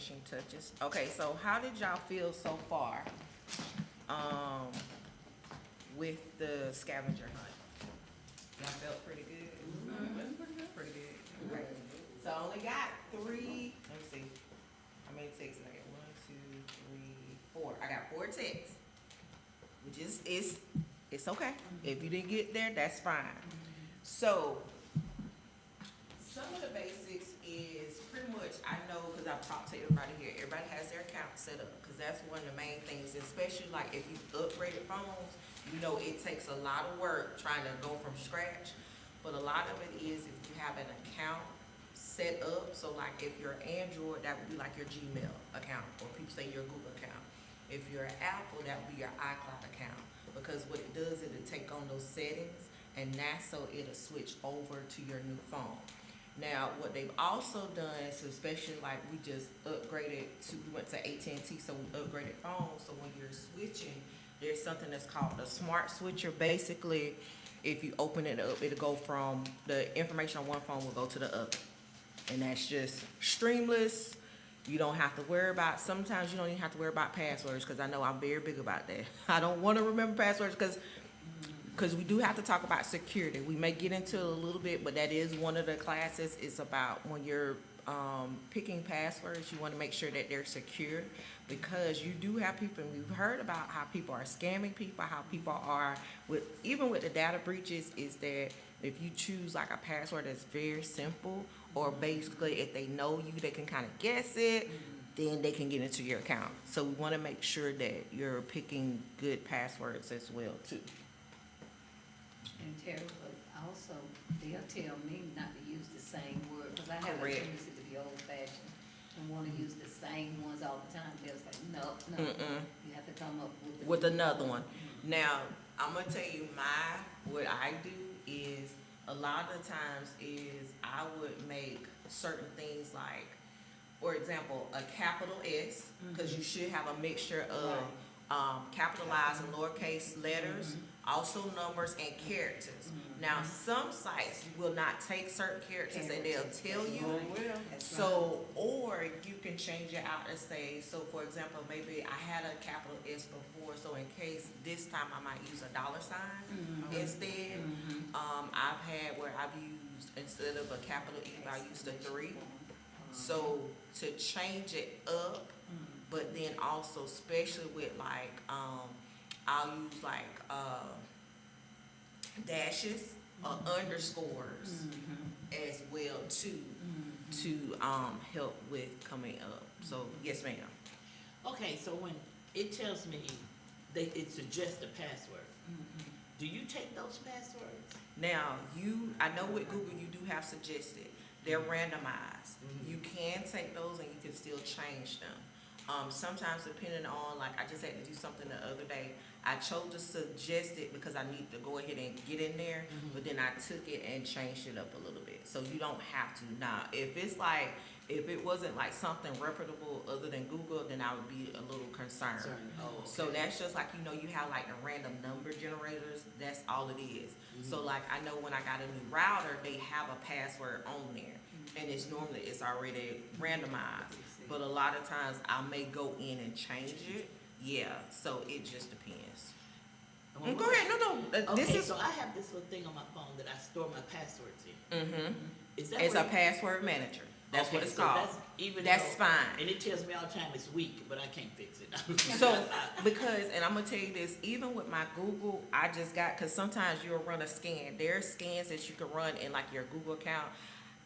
finishing touches. Okay, so how did y'all feel so far, um, with the scavenger hunt? Y'all felt pretty good? That's pretty good. Pretty good. Okay. So I only got 3. Let me see. How many texts did I get? 1, 2, 3, 4. I got 4 texts, which is it's okay. If you didn't get there, that's fine. So some of the basics is pretty much, I know because I've talked to everybody here, everybody has their account set up because that's one of the main things, especially like if you upgraded phones, you know it takes a lot of work trying to go from scratch. But a lot of it is if you have an account set up, so like if you're Android, that would be like your Gmail account, or people say your Google account. If you're Apple, that would be your iCloud account. Because what it does is it take on those settings, and that's so it'll switch over to your new phone. Now, what they've also done, so especially like we just upgraded we went to AT&T, so we upgraded phones. So when you're switching, there's something that's called a smart switcher. Basically, if you open it up, it'll go from the information on one phone will go to the other. And that's just streamless. You don't have to worry about, sometimes you don't even have to worry about passwords, because I know I'm very big about that. I don't want to remember passwords because we do have to talk about security. We may get into it a little bit, but that is one of the classes. It's about when you're picking passwords, you want to make sure that they're secure, because you do have people, and we've heard about how people are scamming people, how people are, even with the data breaches, is that if you choose like a password that's very simple, or basically if they know you, they can kind of guess it, then they can get into your account. So we want to make sure that you're picking good passwords as well too. And Terry, but also, they'll tell me not to use the same word, because I have a Correct. tendency to be old fashioned and want to use the same ones all the time. They'll say, no, you have to come up With another one. Now, I'm gonna tell you what I do is, a lot of the times is I would make certain things like, for example, a capital S, because you should have a mixture of capitalized and lowercase letters, also numbers and characters. Now, some sites will not take certain characters and they'll tell you. So, or you can change it out and say, so for example, maybe I had a capital S before, so in case this time I might use a $sign instead. I've had where I've used, instead of a capital E, I used a 3. So to change it up, but then also, especially with like, I'll use like dashes or underscores as well too, to help with coming up. So yes, ma'am. Okay, so when it tells me it suggests a password, do you take those passwords? Now I know with Google you do have suggested. They're randomized. You can take those and you can still change them. Sometimes depending on, like I just had to do something the other day, I chose to suggest it because I need to go ahead and get in there, but then I took it and changed it up a little bit. So you don't have to. Now, if it wasn't like something reputable other than Google, then I would be a little concerned. Oh, okay. So that's just like, you have like the random number generators, that's all it is. So like I know when I got a new router, they have a password on there, and it's already randomized. But a lot of times I may go in and change it. Yeah, so it just depends. Go ahead. No. Okay, so I have this little thing on my phone that I store my passwords in. Is that It's a password manager. That's what it's called. That's fine. And it tells me all the time it's weak, but I can't fix it. So, and I'm gonna tell you this, even with my Google, I just got, because sometimes you'll run a scan. There are scans that you can run in like your Google account.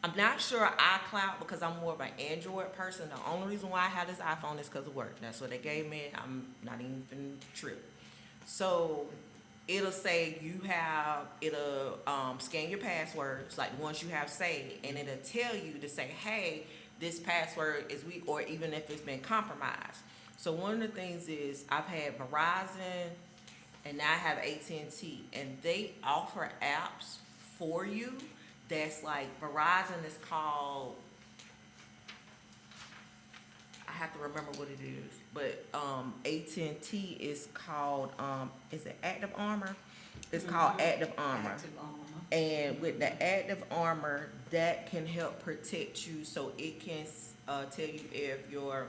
I'm not sure iCloud, because I'm more of an Android person. The only reason why I have this iPhone is because of work. That's what they gave me. I'm not even finna trip. So it'll say it'll scan your passwords, like the ones you have saved, and it'll tell you to say, hey, this password is weak, or even if it's been compromised. So one of the things is, I've had Verizon and now I have AT&T, and they offer apps for you that's like, Verizon is called, I have to remember what it is, but AT&T is called is it Active Armor? It's called Active Armor. Active Armor. And with the Active Armor, that can help protect you, so it can tell you if your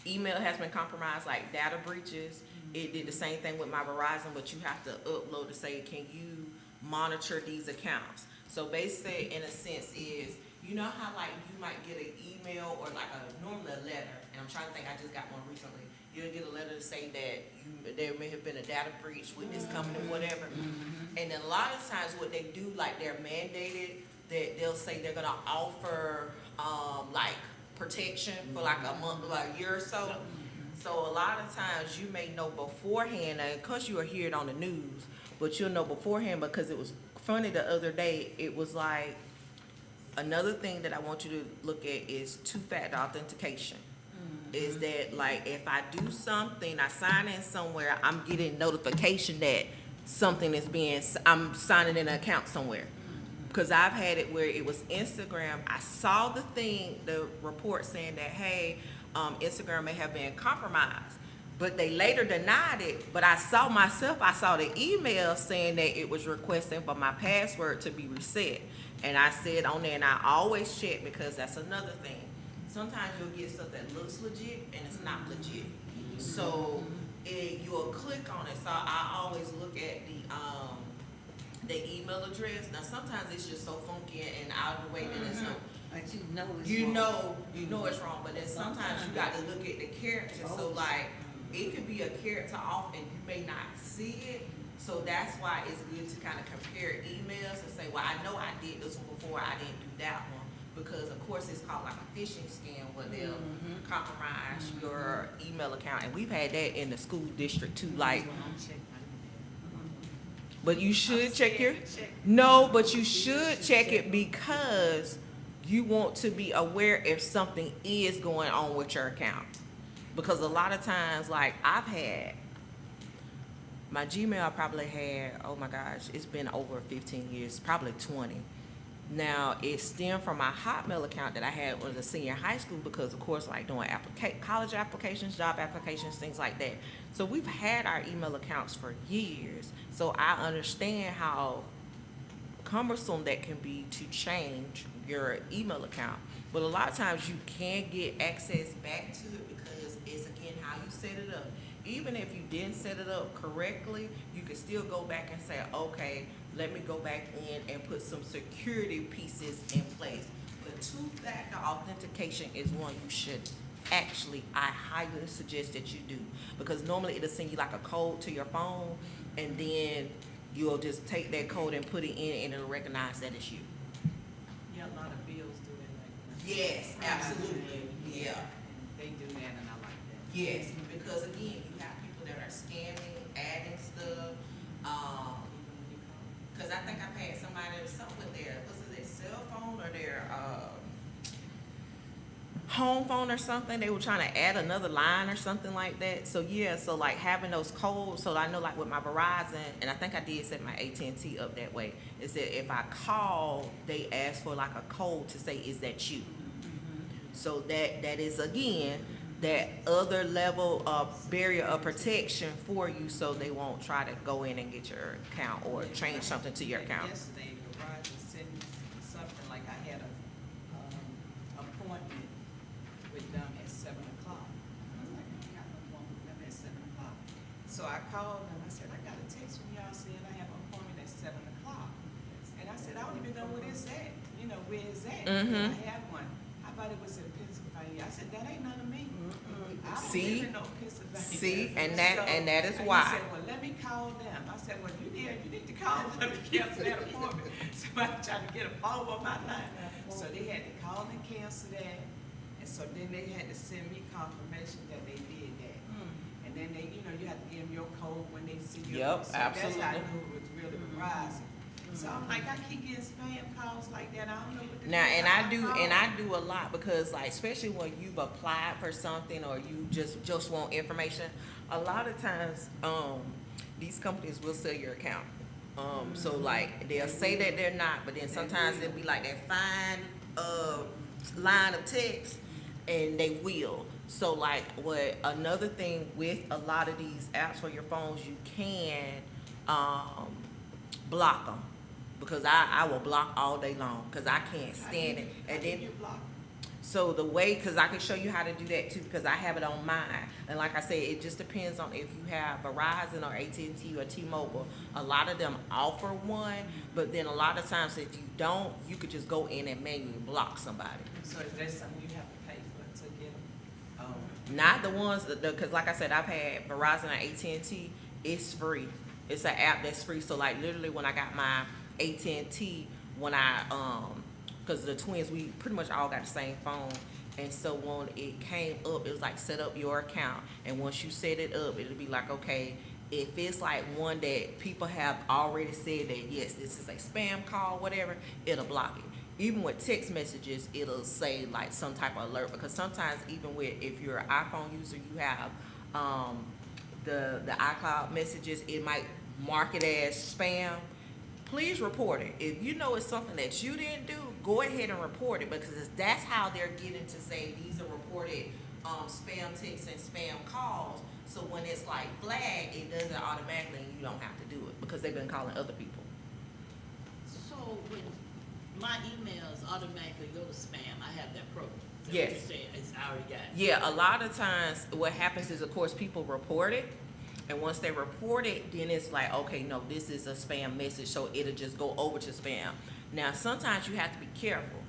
email has been compromised, like data breaches. It did the same thing with my Verizon, but you have to upload to say, can you monitor these accounts? So basically, in a sense, is you know how like you might get an email or like normally a letter, and I'm trying to think, I just got one recently. You'll get a letter to say that there may have been a data breach with this company, whatever. And then a lot of times what they do, like they're mandated that they'll say they're gonna offer like protection for like a month, like a year or so. So a lot of times you may know beforehand, and of course you will hear it on the news, but you'll know beforehand because it was funny the other day. It was like, another thing that I want you to look at is two-factor authentication. Is that like if I do something, I sign in somewhere, I'm getting notification that something is I'm signing in an account somewhere. Because I've had it where it was Instagram. I saw the report saying that, hey, Instagram may have been compromised. But they later denied it. But I saw the email saying that it was requesting for my password to be reset. And I said on there, and I always check because that's another thing. Sometimes you'll get stuff that looks legit and it's not legit. So you'll click on it. So I always look at the email address. Now sometimes it's just so funky and out of the way that it's no. But you know it's You wrong. know it's wrong, but then sometimes you got to look at the character. So like it could be a character off and you may not see it. So that's why it's good to kind of compare emails and say, well, I know I did this one before, I didn't do that one. Because of course it's called like a phishing scam where they'll compromise your email account. And we've had that in the school district too, like, but you should check your, no, but you should check it because you want to be aware if something is going on with your account. Because a lot of times, like I've had, my Gmail I probably had, oh my gosh, it's been over 15 years, probably 20. Now, it stemmed from my Hotmail account that I had when I was a senior in high school because, of course, like doing college applications, job applications, things like that. So we've had our email accounts for years. So I understand how cumbersome that can be to change your email account. But a lot of times you can get access back to it because it's, again, how you set it up. Even if you didn't set it up correctly, you can still go back and say, okay, let me go back in and put some security pieces in place. But two-factor authentication is one you should actually, I highly suggest that you do. Because normally it'll send you like a code to your phone, and then you'll just take that code and put it in, and it'll recognize that it's you. Yeah, a lot of bills do that like that. Yes, absolutely, yeah. They do that and I like that. Yes, because again, you have people that are scamming, adding stuff, because I think I've had somebody or something with was it their cell phone or their home phone or something? They were trying to add another line or something like that. So yeah, so like having those codes, so I know like with my Verizon, and I think I did set my AT&T up that way, is that if I call, they ask for like a code to say, is that you? So that is again, that other level of barrier of protection for you, so they won't try to go in and get your account or change something to your account. Yesterday, Verizon sent me something like I had a appointment with them at 7 o'clock. I was like, I got an appointment with them at 7 o'clock. So I called them, I said, I got a text from y'all saying I have an appointment at 7 o'clock. And I said, I don't even know what it's at. You know, where is that? I have one. I thought it was in Pennsylvania. I said, that ain't none of me. I don't See? even know Pennsylvania. See, and that is and why. He said, well, let me call them. I said, well, you need to call them to cancel that appointment. So I tried to get a follow up my line. So they had to call and cancel that. And so then they had to send me confirmation that they did that. And then they, you know, you have to give them your code when they see you. Yep, so absolutely. That's how I knew it was really Verizon. So I'm like, I keep getting spam calls like that. I don't know what to Now, do. and I do a lot because, like, especially when you've applied for something or you just want information, a lot of times, these companies will sell your account. So like they'll say that they're not, but then sometimes it'll be like that fine line of text, and they will. So like what another thing with a lot of these apps for your phones, you can block them, because I will block all day long because I can't stand it. And then you block. so the way, because I can show you how to do that too, because I have it on mine. And like I said, it just depends on if you have Verizon or AT&T or T-Mobile. A lot of them offer one, but then a lot of times if you don't, you could just go in and manually block somebody. So is that something you have to pay for to get them? Not the ones that, because like I said, I've had Verizon or AT&T. It's free. It's an app that's free. So like literally when I got my AT&T, when I because the twins, we pretty much all got the same phone, and so when it came up, it was like set up your account, and once you set it up, it'll be like, okay, if it's like one that people have already said that yes, this is a spam call, whatever, it'll block it. Even with text messages, it'll say like some type of alert, because sometimes even with, if you're an iPhone user, you have the iCloud messages, it might mark it as spam. Please report it. If you know it's something that you didn't do, go ahead and report it, because that's how they're getting to say these are reported spam texts and spam calls. So when it's like flagged, it does it automatically and you don't have to do it, because they've been calling other people. So when my emails automatically go to spam, I have that program. So Yes. you're saying it's I already got it. Yeah, a lot of times what happens is, of course, people report it. And once they report it, then it's like, okay, no, this is a spam message, so it'll just go over to spam. Now, sometimes you have to be careful.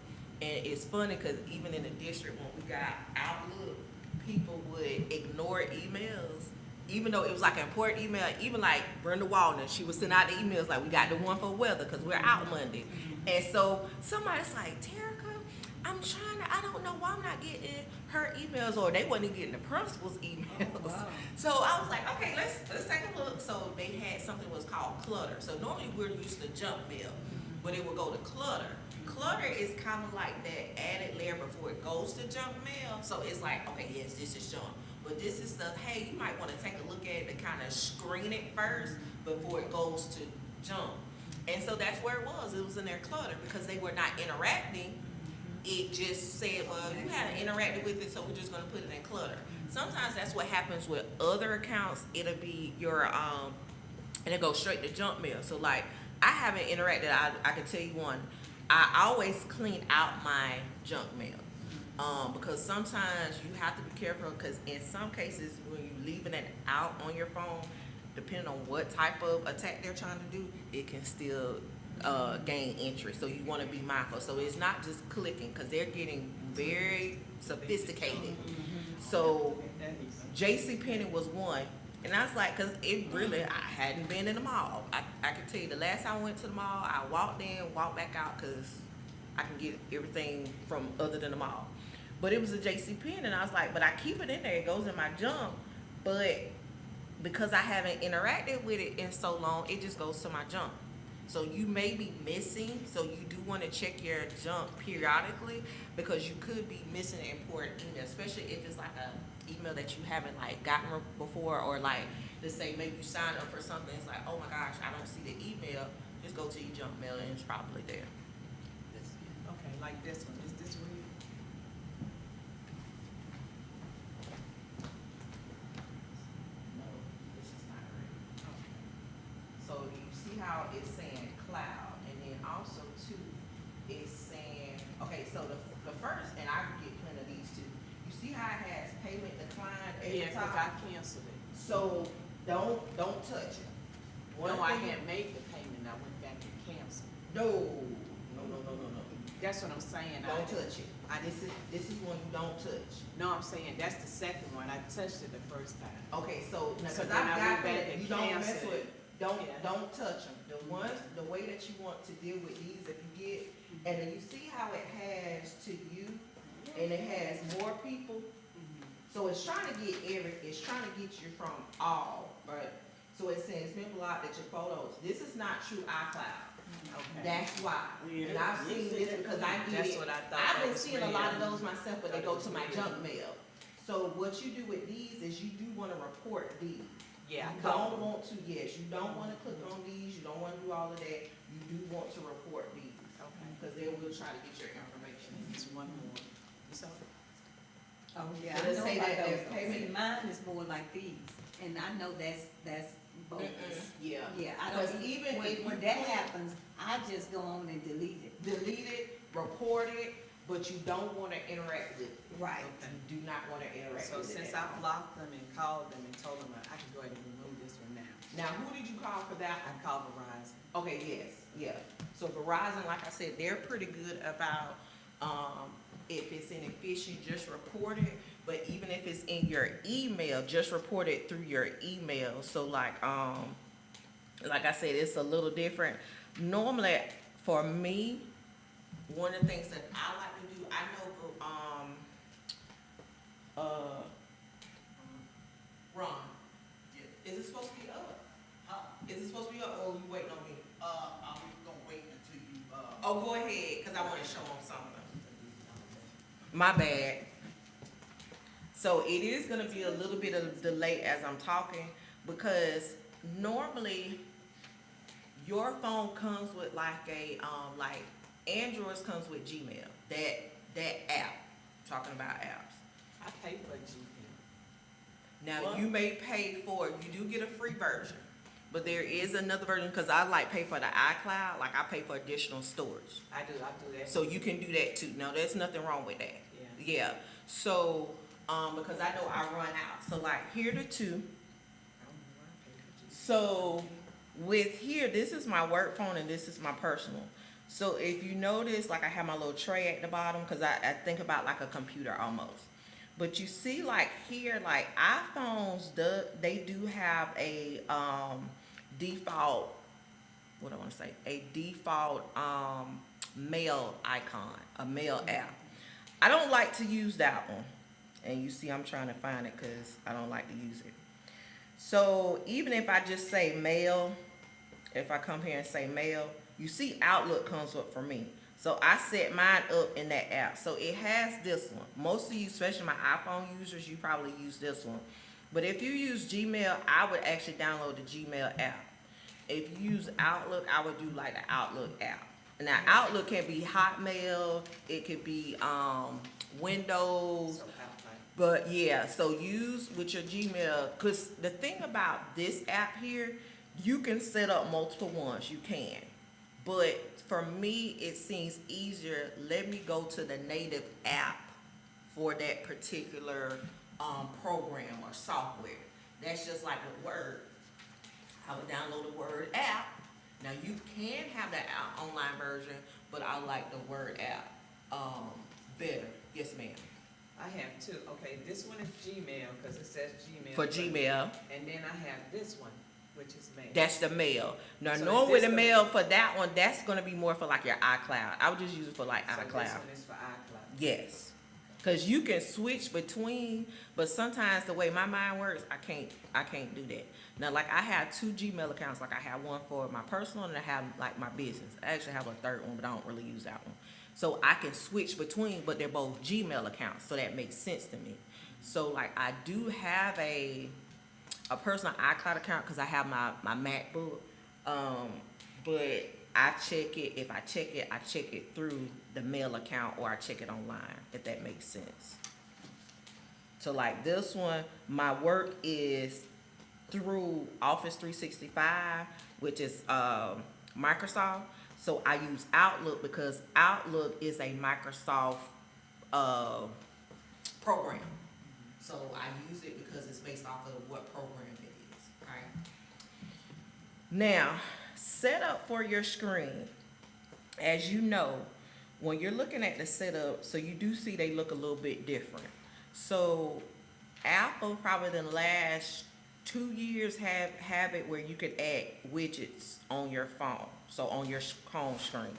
And it's funny because even in the district, when we got Outlook, people would ignore emails, even though it was like an important email. Even like Brenda Walden, she would send out the emails like, we got the one for weather because we're out Monday. And so somebody's like, Terica, I'm trying to, I don't know why I'm not getting her emails, or they wasn't getting the principal's emails. Oh, wow. So I was like, okay, let's take a look. So they had something that was called clutter. So normally we're used to junk mail, but it would go to clutter. Clutter is kind of like that added layer before it goes to junk mail. So it's like, okay, yes, this is junk, but this is stuff, hey, you might want to take a look at it to kind of screen it first before it goes to junk. And so that's where it was. It was in their clutter because they were not interacting. It just said, well, you haven't interacted with it, so we're just going to put it in clutter. Sometimes that's what happens with other accounts. It'll be your, and it goes straight to junk mail. So like, I haven't interacted. I can tell you one. I always clean out my junk mail. Because sometimes you have to be careful, because in some cases, when you're leaving it out on your phone, depending on what type of attack they're trying to do, it can still gain entry. So you want to be mindful. So it's not just clicking, because they're getting very sophisticated. So JCPenney was one, and I was like, because it really, I hadn't been in the mall. I can tell you the last time I went to the mall, I walked in, walked back out, because I can get everything from other than the mall. But it was a JCPenney, and I was like, but I keep it in there, it goes in my junk, but because I haven't interacted with it in so long, it just goes to my junk. So you may be missing, so you do want to check your junk periodically, because you could be missing an important email, especially if it's like a email that you haven't like gotten before, or like, let's say maybe you signed up for something, it's like, oh my gosh, I don't see the email, just go to your junk mail and it's probably there. Okay, like this one, is this real? No, this is not real. So you see how it's saying cloud, and then also too, it's saying, okay, so the first, and I can get plenty of these too. You see how it has payment declined at Yeah, the because I top? canceled it. So don't touch it. One No, I thing- had made the payment, I went back and canceled. No. That's what I'm saying. Don't touch it. This is one you don't touch. No, I'm saying, that's the second one, I touched it the first time. Okay, so, now, So cause then I I got went back that, and you don't mess canceled with, it. don't Yeah. touch them. The way that you want to deal with these, if you get, and then you see how it has to you, and it has more people, so it's trying to get it's trying to get you from all, right? So it says, remember block that your photos, this is not true iCloud. Okay. That's why. And I've seen this because I get That's it. what I thought. I've that been was seeing a lot of real. those myself, but they go to my junk mail. So what you do with these is you do want to report these. Yeah, I You called don't them. want to, yes, you don't want to click on these, you don't want to do all of that. You do want to report these, Okay. because they will try to get your information. It's one more. It's all. Oh, yeah, So I let's know say about that there's those. payment- See, mine is more like these, and I know that's bogus. Yeah. Yeah, I Because don't, even when, if you when that click- happens, I just go on and delete it. Delete it, report it, but you don't wanna interact with it. Right. You do not wanna interact So with it. since at I all. blocked them and called them and told them I can go ahead and remove this one now. Now, who did you call for that? I called Verizon. Okay, yes, yeah. So Verizon, like I said, they're pretty good about, if it's inefficient, just report it. But even if it's in your email, just report it through your email. So like I said, it's a little different. Normally, for me, one of the things that I like to do, I know, Ron, is it supposed to be up? Is it supposed to be up, or are you waiting on me? I'm gonna wait until you, Oh, go ahead, cause I wanna show them something. My bad. So it is gonna be a little bit of delay as I'm talking, because normally your phone comes with like like Androids comes with Gmail, that app, talking about apps. I pay for GPM. Now, What? you may pay for it, you do get a free version, but there is another version, cause I like pay for the iCloud, like I pay for additional storage. I do that. So you can do that too. Now, there's nothing wrong with that. Yeah. Yeah, so, because I know I run out, so like, here the two. I don't know why I pay for GPM. So, with here, this is my work phone and this is my personal. So if you notice, like I have my little tray at the bottom, cause I think about like a computer almost. But you see like here, like iPhones, they do have a, default, what do I wanna say? A default, mail icon, a mail app. I don't like to use that one. And you see I'm trying to find it cause I don't like to use it. So even if I just say mail, if I come here and say mail, you see Outlook comes up for me. So I set mine up in that app. So it has this one. Most of you, especially my iPhone users, you probably use this one. But if you use Gmail, I would actually download the Gmail app. If you use Outlook, I would do like the Outlook app. Now Outlook can be Hotmail, it could be Windows, So I but yeah, so use with your Gmail, cause the thing about this app here, you can set up multiple ones, you can. But for me, it seems easier, let me go to the native app for that particular program or software. That's just like with Word. I would download the Word app. Now you can have the online version, but I like the Word app better. Yes, ma'am. I have two. Okay, this one is Gmail, cause it says Gmail. For Gmail. And then I have this one, which is mail. That's the mail. Now, So knowing is with this the gonna mail be- for that one, that's gonna be more for like your iCloud. I would just use it for like So this iCloud. one is for iCloud. Yes. Cause you can switch between, but sometimes the way my mind works, I can't do that. Now, like I have two Gmail accounts, like I have one for my personal and I have like my business. I actually have a third one, but I don't really use that one. So I can switch between, but they're both Gmail accounts, so that makes sense to me. So like I do have a personal iCloud account because I have my MacBook, but I check it, if I check it through the mail account or I check it online, if that makes sense. So like this one, my work is through Office 365, which is Microsoft. So I use Outlook because Outlook is a Microsoft program. So I use it because it's based off of what program it is, right? Now, setup for your screen. As you know, when you're looking at the setup, so you do see they look a little bit different. So Apple probably in the last 2 years have it where you could add widgets on your phone, so on your home screen.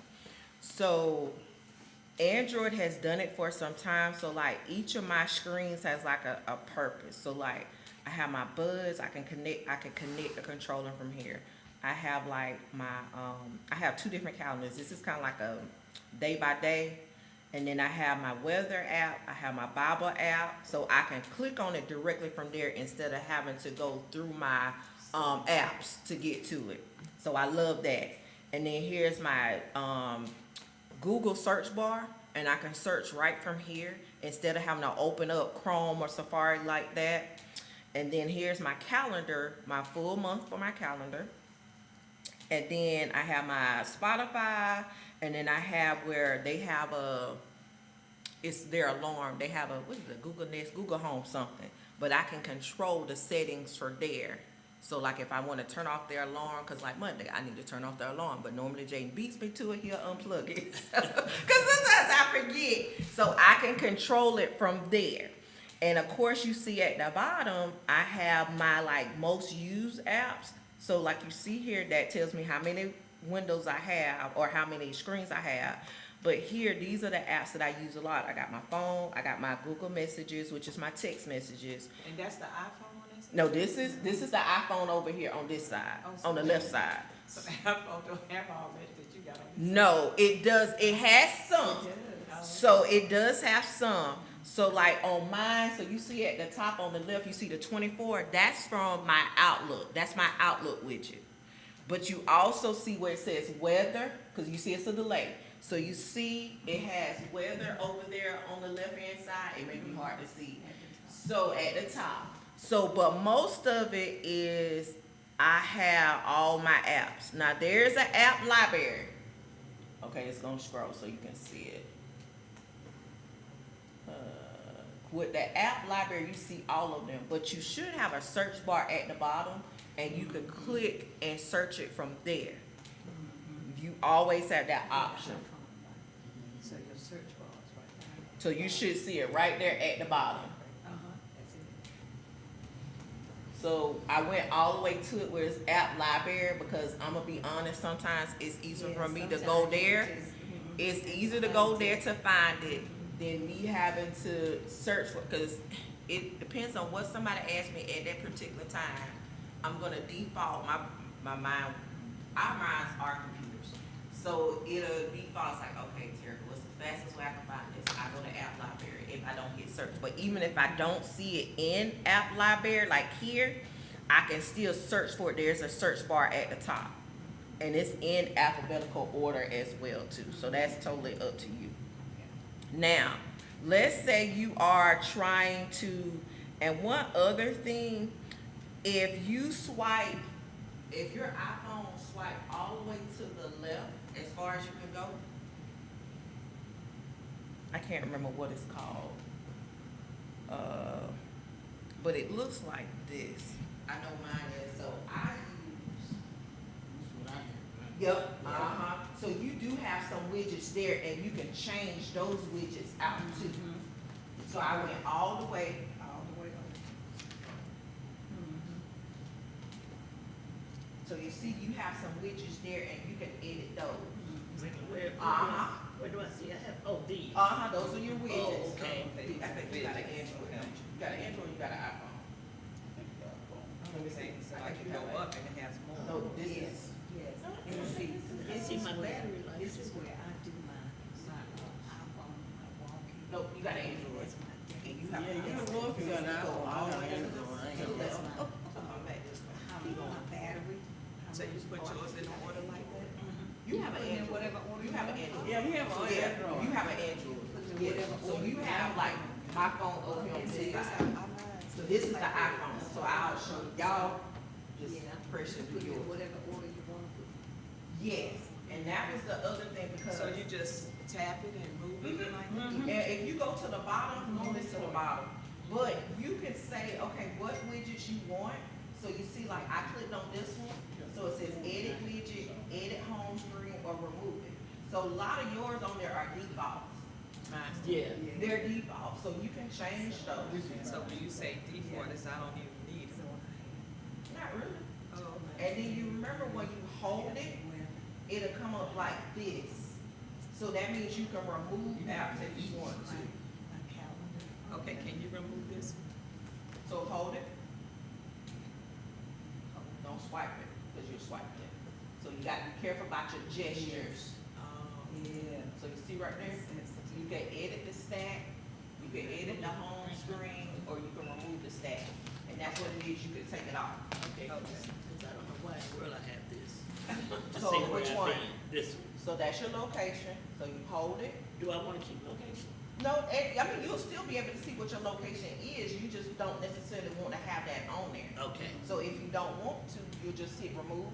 So Android has done it for some time, so like each of my screens has like a purpose. So like I have my buds, I can connect the controller from here. I have like my I have 2 different calendars. This is kind of like a day by day. And then I have my weather app, I have my Bible app, so I can click on it directly from there instead of having to go through my apps to get to it. So I love that. And then here's my Google search bar, and I can search right from here. instead of having to open up Chrome or Safari like that. And then here's my calendar, my full month for my calendar. And then I have my Spotify, and then I have where they have it's their alarm. They have what is it, Google Nest, Google Home something. But I can control the settings for there. So like if I want to turn off their alarm, because like Monday, I need to turn off their alarm. But normally Jaden beats me to it, he'll unplug it. Because sometimes I forget. So I can control it from there. And of course you see at the bottom, I have my like most used apps. So like you see here, that tells me how many windows I have or how many screens I have. But here, these are the apps that I use a lot. I got my phone, I got my Google Messages, which is my text messages. And that's the iPhone on this? No, this is the iPhone over here on this side, on the left side. So the iPhone don't have all that you got on this? No, it does. It has some. So it does have some. So like on mine, so you see at the top on the left, you see the 24. That's from my Outlook. That's my Outlook widget. But you also see where it says weather, because you see it's a delay. So you see it has weather over there on the left hand side. It may be hard to see. So at the top. So, but most of it is I have all my apps. Now there's an app library. Okay, it's gonna scroll so you can see it. With the app library, you see all of them, but you should have a search bar at the bottom, and you can click and search it from there. You always have that option. So your search bar is right there. So you should see it right there at the bottom. That's it. So I went all the way to it where it's app library, because I'm gonna be honest, sometimes it's easier for me to go there. It's easier to go there to find it than me having to search for, because it depends on what somebody asks me at that particular time. I'm gonna default my mind. Our minds are computers, so it'll default like, okay, Terry, what's the fastest way I can find this? I go to app library if I don't get search. But even if I don't see it in app library, like here, I can still search for it. There's a search bar at the top, and it's in alphabetical order as well too. So that's totally up to you. Now, let's say you are trying to, and one other thing, if you swipe, if your iPhone swipe all the way to the left as far as you can go, I can't remember what it's called, but it looks like this. I know mine is, so I use, yep, so you do have some widgets there, and you can change those widgets out too. So I went all the way over. So you see, you have some widgets there, and you can edit those. Where do I see? I have, these. Those are your widgets. Oh, okay. I think you got an Android. You got an Android, you got an iPhone. Let me see. So I like think you you go have up and it has more. No, this is, Yes, and see, I see my battery life. this is where I do my iPhone, I walk in. no, you got an Android. That's my day. And you have. Yeah, you don't know if you got an iPhone. I got an Android. I ain't So got that's that. my, I'm back this way. how my battery. So you put yours in order like that? You have an Put in Android. whatever order You have an Android. Yeah, we have an Yeah, Android. you have an Android. So you have like my phone over here on this See, this side. So this is the iPhone. So I'll show y'all. Just Yeah. press it Put through in yours. whatever order you want to put. Yes, and that was the other thing, because. So you just tap it and move it like that? And if you go to the bottom, normally it's to the bottom, but you can say, okay, what widgets you want. So you see, like, I clicked on this one, so it says edit widget, edit home screen, or remove it. So a lot of yours on there are defaults. Mine's Yeah. They're defaults, so you can change those. So when you say default, it's I don't even need it. Not really. Oh, And then you remember when you hold it, it'll come up like this. So that means you can remove apps if you want to. My calendar. okay, can you remove this? So hold it. Don't swipe it, because you're swiping it. So you gotta be careful about your gestures. Yeah. So you see right there, you can edit the stack, you can edit the home screen, or you can remove the stack. And that's what it is, you can take it off. Okay. Because I don't know why in the world I have this. To So see where which I've one? been. This one. So that's your location, so you hold it, Do I want to keep location? No, I mean, you'll still be able to see what your location is, you just don't necessarily wanna have that on there. Okay. So if you don't want to, you'll just hit remove.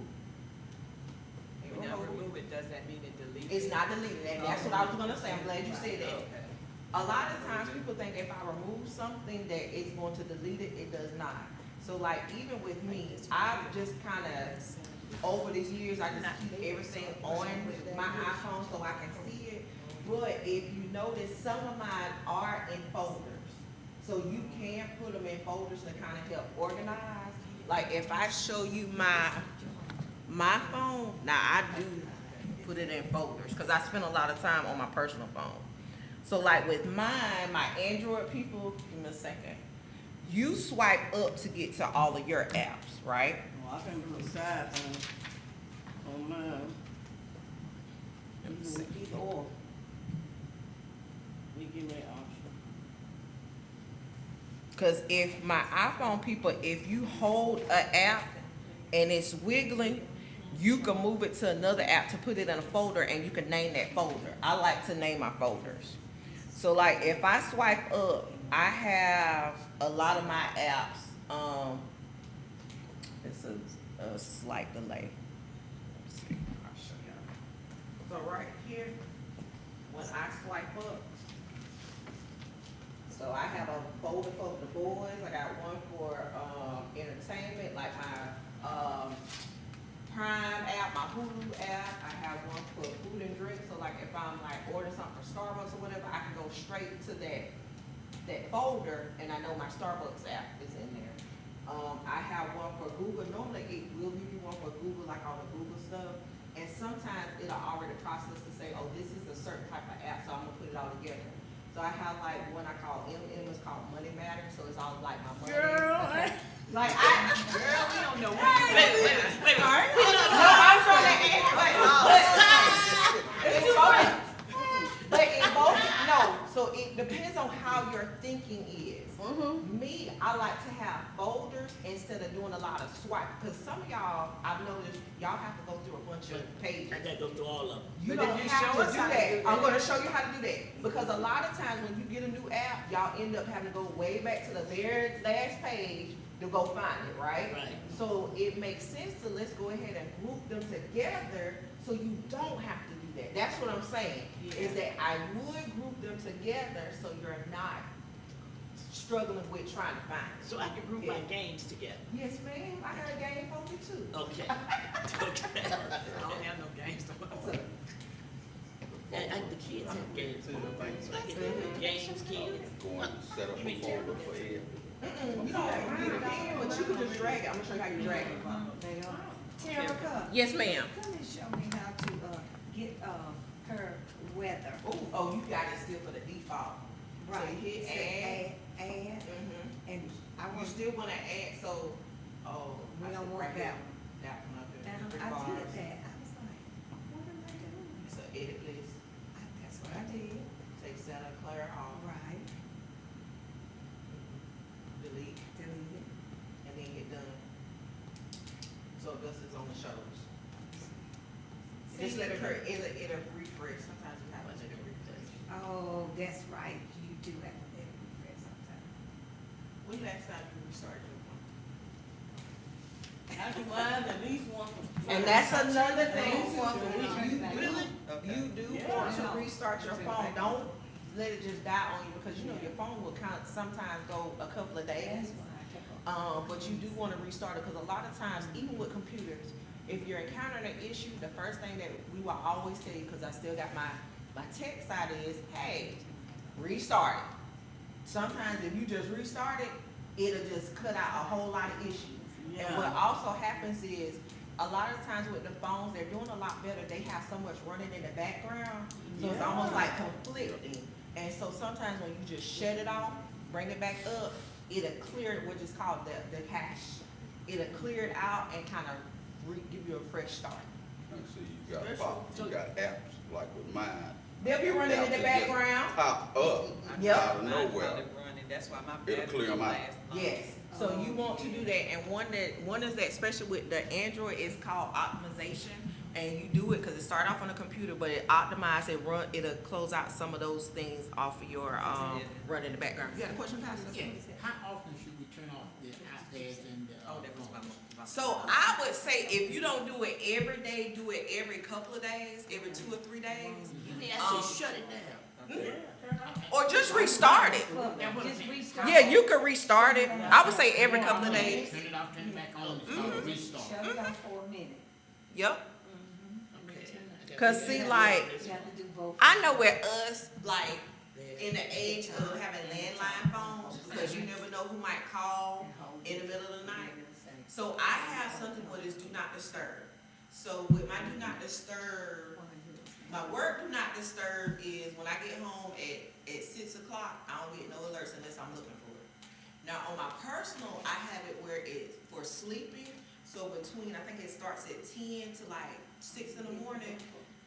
Hit When I remove. remove it, does that mean it deletes? It's not deleted, and that's what I was gonna say, I'm glad you said that. Okay. A lot of times people think if I remove something that it's going to delete it, it does not. So like even with me, I've just kinda, over these years, I just keep everything on my iPhone so I can see it. But if you notice, some of mine are in folders. So you can put them in folders to kind of help organize. Like if I show you my phone, now I do put it in folders because I spend a lot of time on my personal phone. So like with mine, my Android people, give me a second. You swipe up to get to all of your apps, right? Well, I can do a side on mine. You can do either or. We give that option. Cause if my iPhone people, if you hold an app and it's wiggling, you can move it to another app to put it in a folder and you can name that folder. I like to name my folders. So like if I swipe up, I have a lot of my apps, it's a slight delay. Let's see, I'll show y'all. So right here, when I swipe up, so I have a folder for the boys, I got one for, entertainment, like my, Prime app, my Hulu app, I have one for food and drink, so like if I'm like ordering something from Starbucks or whatever, I can go straight to that folder, and I know my Starbucks app is in there. I have one for Google, normally it will give you one for Google, like all the Google stuff, and sometimes it'll already process to say, oh, this is a certain type of app, so I'm gonna put it all together. So I have like one I call it's called Money Matters, so it's all like my money. Girl, Like Girl, we don't know what you Wait. no, I'm trying to but in both, no, so it depends on how your thinking is. Me, I like to have folders instead of doing a lot of swipe, because some of y'all, I've noticed, y'all have to go through a bunch of pages. I gotta go through all of them. You But don't then you have show to us do how to that. do I'm that. gonna show you how to do that, because a lot of times when you get a new app, y'all end up having to go way back to the very last page to go find it, right? Right. So it makes sense to let's go ahead and group them together so you don't have to do that. That's what I'm saying, is that I would group them together so you're not struggling with trying to find it. So I can group my games together. Yes, ma'am, I got a game folder too. Okay. Okay. I don't have no games to play. And the kids have games. So I can do games, kids. Going to set up a folder for Ed. You don't have to get it in, but you can just drag it. I'm gonna show you how you drag it. Terica, Yes, ma'am. come and show me how to, get, her weather. Oh, you got it still for the default. So Right. you hit Say add. add, and I You want, still wanna add, so, we I don't see want right here. that That one up there. and Three I bars. did that, I was like, what am I doing? So edit list, That's what I did, take Santa Clara off, right, delete, delete it. and then hit done. So this is on the shows. Just let it hurt, it'll refresh, sometimes you have to let it refresh. Oh, that's right, you do have to let it refresh sometimes. When last time you restarted your phone? I do mine at least once. And that's another thing, At least once a week. you do Yeah. want to restart your phone, don't let it just die on you, because you know your phone will sometimes go a couple of days. That's why I kept on. But you do wanna restart it, because a lot of times, even with computers, if you're encountering an issue, the first thing that we will always tell you, because I still got my tech side is, hey, restart it. Sometimes if you just restart it, it'll just cut out a whole lot of issues. And what Yeah. also happens is, a lot of times with the phones, they're doing a lot better, they have so much running in the background, so it's almost like conflicting. And so sometimes when you just shut it off, bring it back up, it'll clear, which is called the cache. It'll clear it out and kind of give you a fresh start. You see, you got apps, like with mine. They'll be running in the background. Pop up Yep. out of Mine nowhere. started running, that's why my It'll battery clear 'em out. lasts long. Yes, So you want to do that, and one is that, especially with the Android, is called optimization, and you do it because it start off on a computer, but it optimize it it'll close out some of those things off of your run in the background. You got a question, Pastor? Yeah, how often should we turn off the iPads and the? Oh, that was my. So I would say if you don't do it every day, do it every couple of days, every 2 or 3 days, You may actually shut it down. Okay. or just restart it. Just restart. Yeah, you could restart it. I would say every couple of days. Turn it off, turn it back on, and start restart. Shut it off for a minute. Yep. Okay. 'Cause see, like, You have to do both. I know with us, like, in the age of having landline phones, because you never know who might call in the middle of the night. So I have something what is do not disturb. So with my do not disturb, my work do not disturb is when I get home at 6 o'clock, I don't get no alerts unless I'm looking for it. Now on my personal, I have it where it's for sleeping. So between, I think it starts at 10 to like 6 in the morning,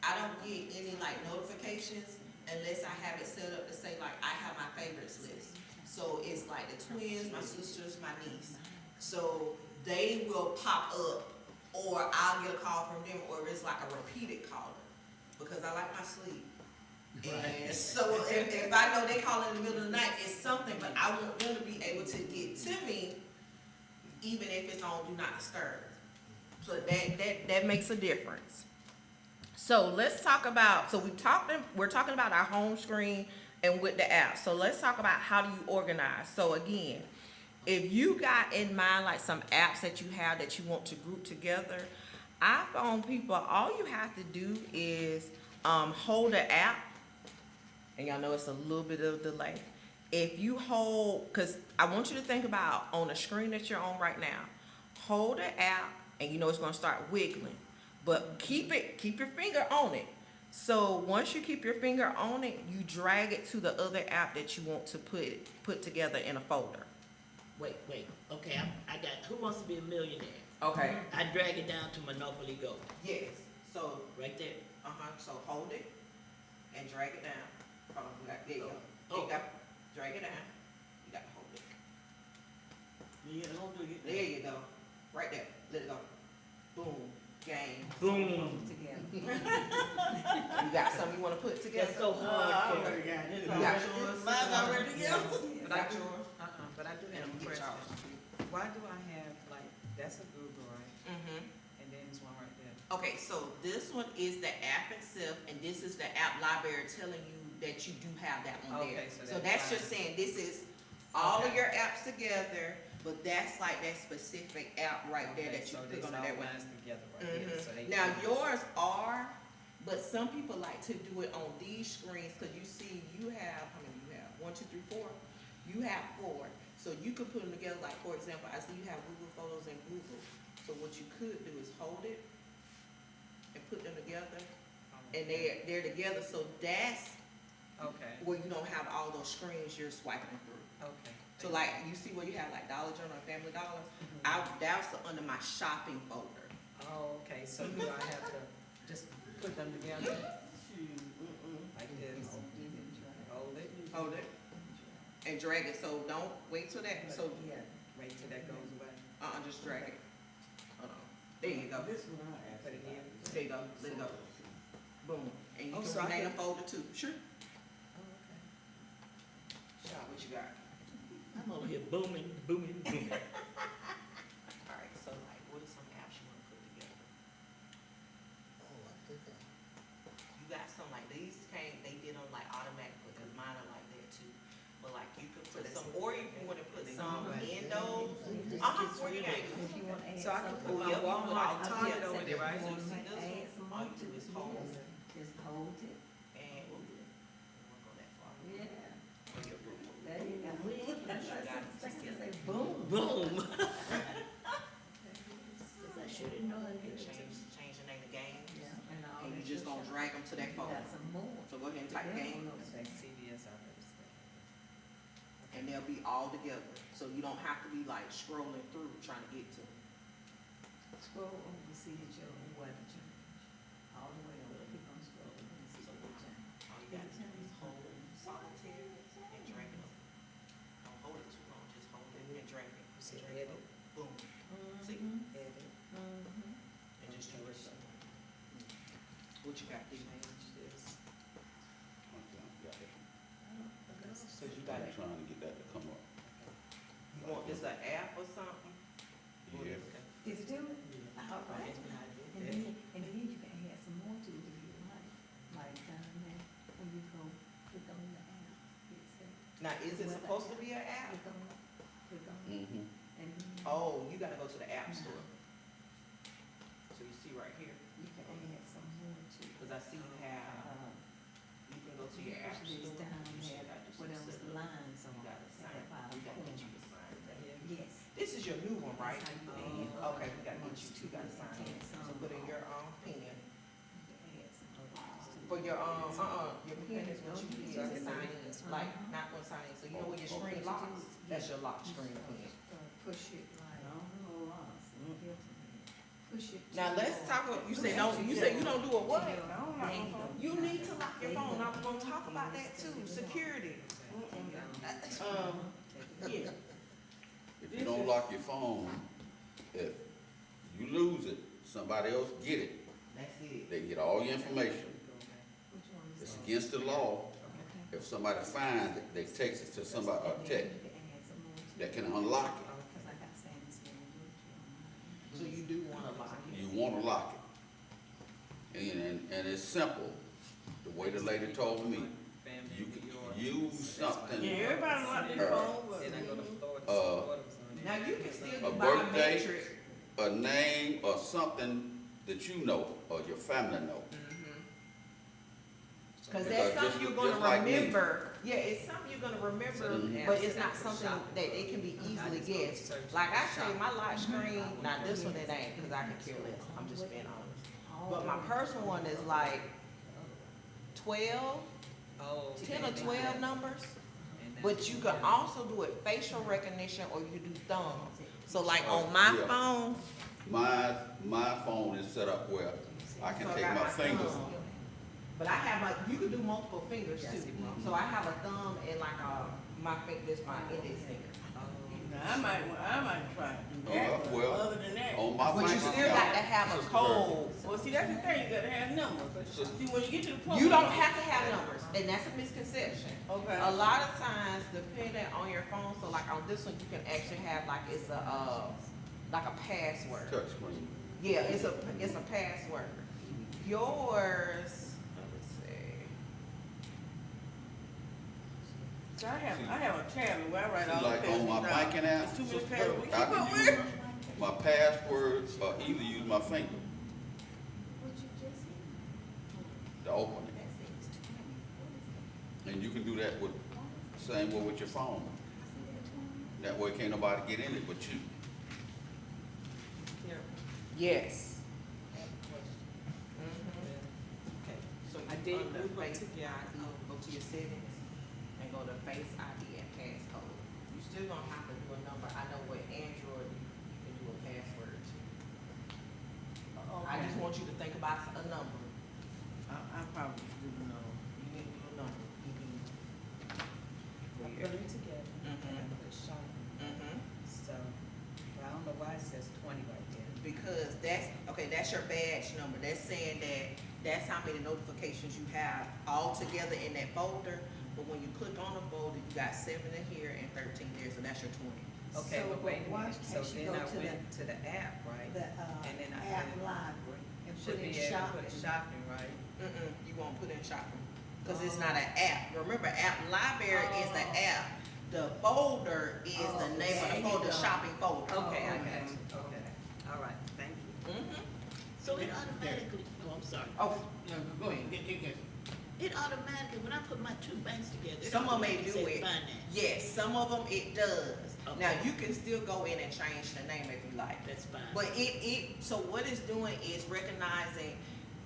I don't get any like notifications unless I have it set up to say like I have my favorites list. So it's like the twins, my sisters, my niece. So they will pop up, or I'll get a call from them, or it's like a repeated caller, because I like my sleep. And so if I know they call in the middle of the night, it's something, but I want them to be able to get to me, even if it's on do not disturb. So that makes a difference. So let's talk about, we're talking about our home screen and with the app. So let's talk about how do you organize. So again, if you got in mind like some apps that you have that you want to group together, iPhone people, all you have to do is hold the app, and y'all know it's a little bit of delay. If you hold, because I want you to think about on the screen that you're on right now, hold the app, and you know it's going to start wiggling, but keep your finger on it. So once you keep your finger on it, you drag it to the other app that you want to put together in a folder. Wait, okay, I got, Who Wants to Be a Millionaire? Okay. I drag it down to Monopoly Go, Yes. So right there. so hold it and drag it down. Hold on, there you go. Oh. You got drag it down. You got to hold it. Yeah, don't do it. There you go. Right there. Let it go. Boom. Game. Boom. Together. You got something you want to put together? That's so I hard. already got it. You got yours? Mine's already together. But I do, but I do have a Get question. yours. Why do I have, like, that's a Google, right? Mm-hmm. And then there's one right there. Okay, so this one is the app itself, and this is the app library telling you that you do have that one there. Okay, so So that's that's just fine. saying this is all of Okay. your apps together, but that's like that specific app right there Okay, that you so click this on all that one. binds together right there, so they. Now, yours are, but some people like to do it on these screens, cause you see, you have, how many you have? 1, 2, 3, 4? You have 4, so you could put them together, like, for example, I see you have Google Photos and Google. So what you could do is hold it and put them together, and they're together, so that's Okay, where you don't have all those screens you're swiping through. okay. So like, you see where you have like Dollar General and Family Dollar? That's under my shopping folder. Oh, okay, so do I have to just put them together like this? Hold it, Hold it and drag it, so don't wait till that, so, Yeah. wait till that goes away. just drag it. Hold on, there you go, This one I asked. Put it in. there you go, let it go. Boom, and you Oh, can so I rename the can- folder too, sure. Oh, okay. Shop, what you got? I'm over here booming. Alright, so like, what are some apps you wanna put together? You got some like these they did them like automatic, because mine are like that too. But like you could put some, or if you wanna put some in those, where you at? If you wanna add So I can something. put my Yep. Walmart and Yep. Target over there, right? If you So wanna you see add this some one? All more you to do it, is hold it. just hold it. And we'll go that far. Yeah. For your approval. There you go. That's like I say, boom. Boom. I should've known that. Change the name of game, Yeah, and all and you that just good gonna stuff. drag them to that You folder. got some more. So go ahead and type game, CVS, I better say. and they'll be all together, so you don't have to be like scrolling through trying to get to them. Scroll over to see that your weather change. All the way over, keep on scrolling and see what change. All you gotta do is hold solitaire and drag it up. Don't hold it too long, just hold it and drag it. What you got, D? So you got I'm it, trying to get that to come up. you want this an app or something? Yeah. Did you do it? All right. And then you can add some more to it if you like down there, when you go, click on the app, it says, Now, is it supposed to be an app? click on it, Mm-hmm. and then Oh, you gotta go to the app store. So you see right here, you can add some more to it. cause I see you have, you can go to your app Usually store. it's down You see, there, I do some where there was setting. lines on You it, gotta at sign, that bottom we gotta get you corner. to sign that. Yes. This is your new one, right? That's how you add. Okay, we gotta get you gotta sign it. So put in your, pen. You can add some others to it. For your, your pen is what you use to sign in, like, not gonna sign in, so you know when your screen locks, that's your lock screen pen. Push it like, push it. Now, to let's your- talk, you say you don't do a what? to your- there you go. You need to lock your phone, I was gonna talk about that too, security. Yeah. If you don't lock your phone, if you lose it, somebody else get it. That's it. They get all your information. Which one is It's that? against the law. Okay. If somebody finds it, they takes it to somebody, a And then tech, you can add some more to that it. can unlock it. Cause I got Sam's name with So you do wanna lock it. You wanna lock it. And it's simple. The way the lady told me, you can use something, Yeah, everybody lock their phone, but. Then I go to Florida, Uh, Florida was on it. Now, you can still a do birthday, biometric. a name or something that you know or your family know. Cause Because that's something just- you're gonna just like me. remember, yeah, it's something you're gonna remember, Mhm. but it's not something that it can be easily guessed. Like I say, my lock screen, now this one it ain't, cause I can care less, I'm just being honest. But my personal one is like 12, Oh, 10 or okay. 12 numbers. And that's- But you can also do it facial recognition or you do thumb. So like on my Yeah. phone, My phone is set up where I can So I take got my my fingers. thumb. but I have you can do multiple fingers too. So I have a thumb and like this my index finger. Now, I might try to do that, but well, other than that. On my But you bank still got to account, have a Sister code. Well, see, that's the thing, you gotta have numbers. See, when you get to the point. You don't have to have numbers, and that's a misconception. Okay. A lot of times, depending on your phone, so like on this one, you can actually have like it's a password. touch screen. Yeah, it's a password. Yours, let me see. So I have a tablet where I write See, all the like passwords on my down. banking app, It's too many Sister passwords. We I keep up can with. use my passwords or either use my finger What you just said? to open it. That seems too many. What is that? And you can do that with, same way with your phone. That way can't nobody get in it but you. Yes. Okay. So I you did go to move it Face together. ID, go to your settings, and go to Face ID and passcode. You still gonna have to do a number. I know with Android, you can do a password too. I just want you to think about a number. I probably do know. You need to do a number. I put it together, and I put shop, so, but I don't know why it says 20 right there. Because that's your badge number. That's saying that's how many notifications you have all together in that folder. But when you click on the folder, you got 7 in here and 13 there, so that's your 20. Okay, So, but wait a why minute, so can't you then go I to went to the app, right? The, And then I app put it- library and put Should in be able to shopping. put shopping, right? You won't put in shopping, cause it's not an app. Remember, app library is the app. The folder is the name of there the you folder, go. shopping folder. Okay, I okay. got you, okay, all right, thank you. So it automatically, oh, I'm sorry. Oh, Yeah, go ahead, get. It automatically, when I put my two banks together, it some of them may automatically do say it. finance. Yes, some of them it does. Now, Okay. you can still go in and change the name if you like. That's fine. But so what it's doing is recognizing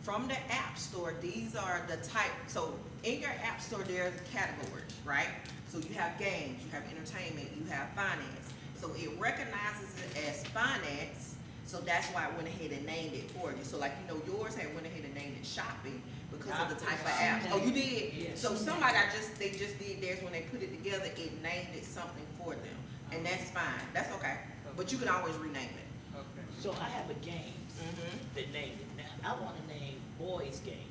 from the app store, these are the type, so in your app store, there's categories, right? So you have games, you have entertainment, you have finance. So it recognizes it as finance, so that's why I went ahead and named it for you. So like, yours had went ahead and named it shopping because of the type of app. Oh, you did? Yes. So they just did theirs when they put it together, it named it something for them. And that's fine, that's okay. But you can always rename it. Okay. So I have a game that named it. Now, I wanna name boys game.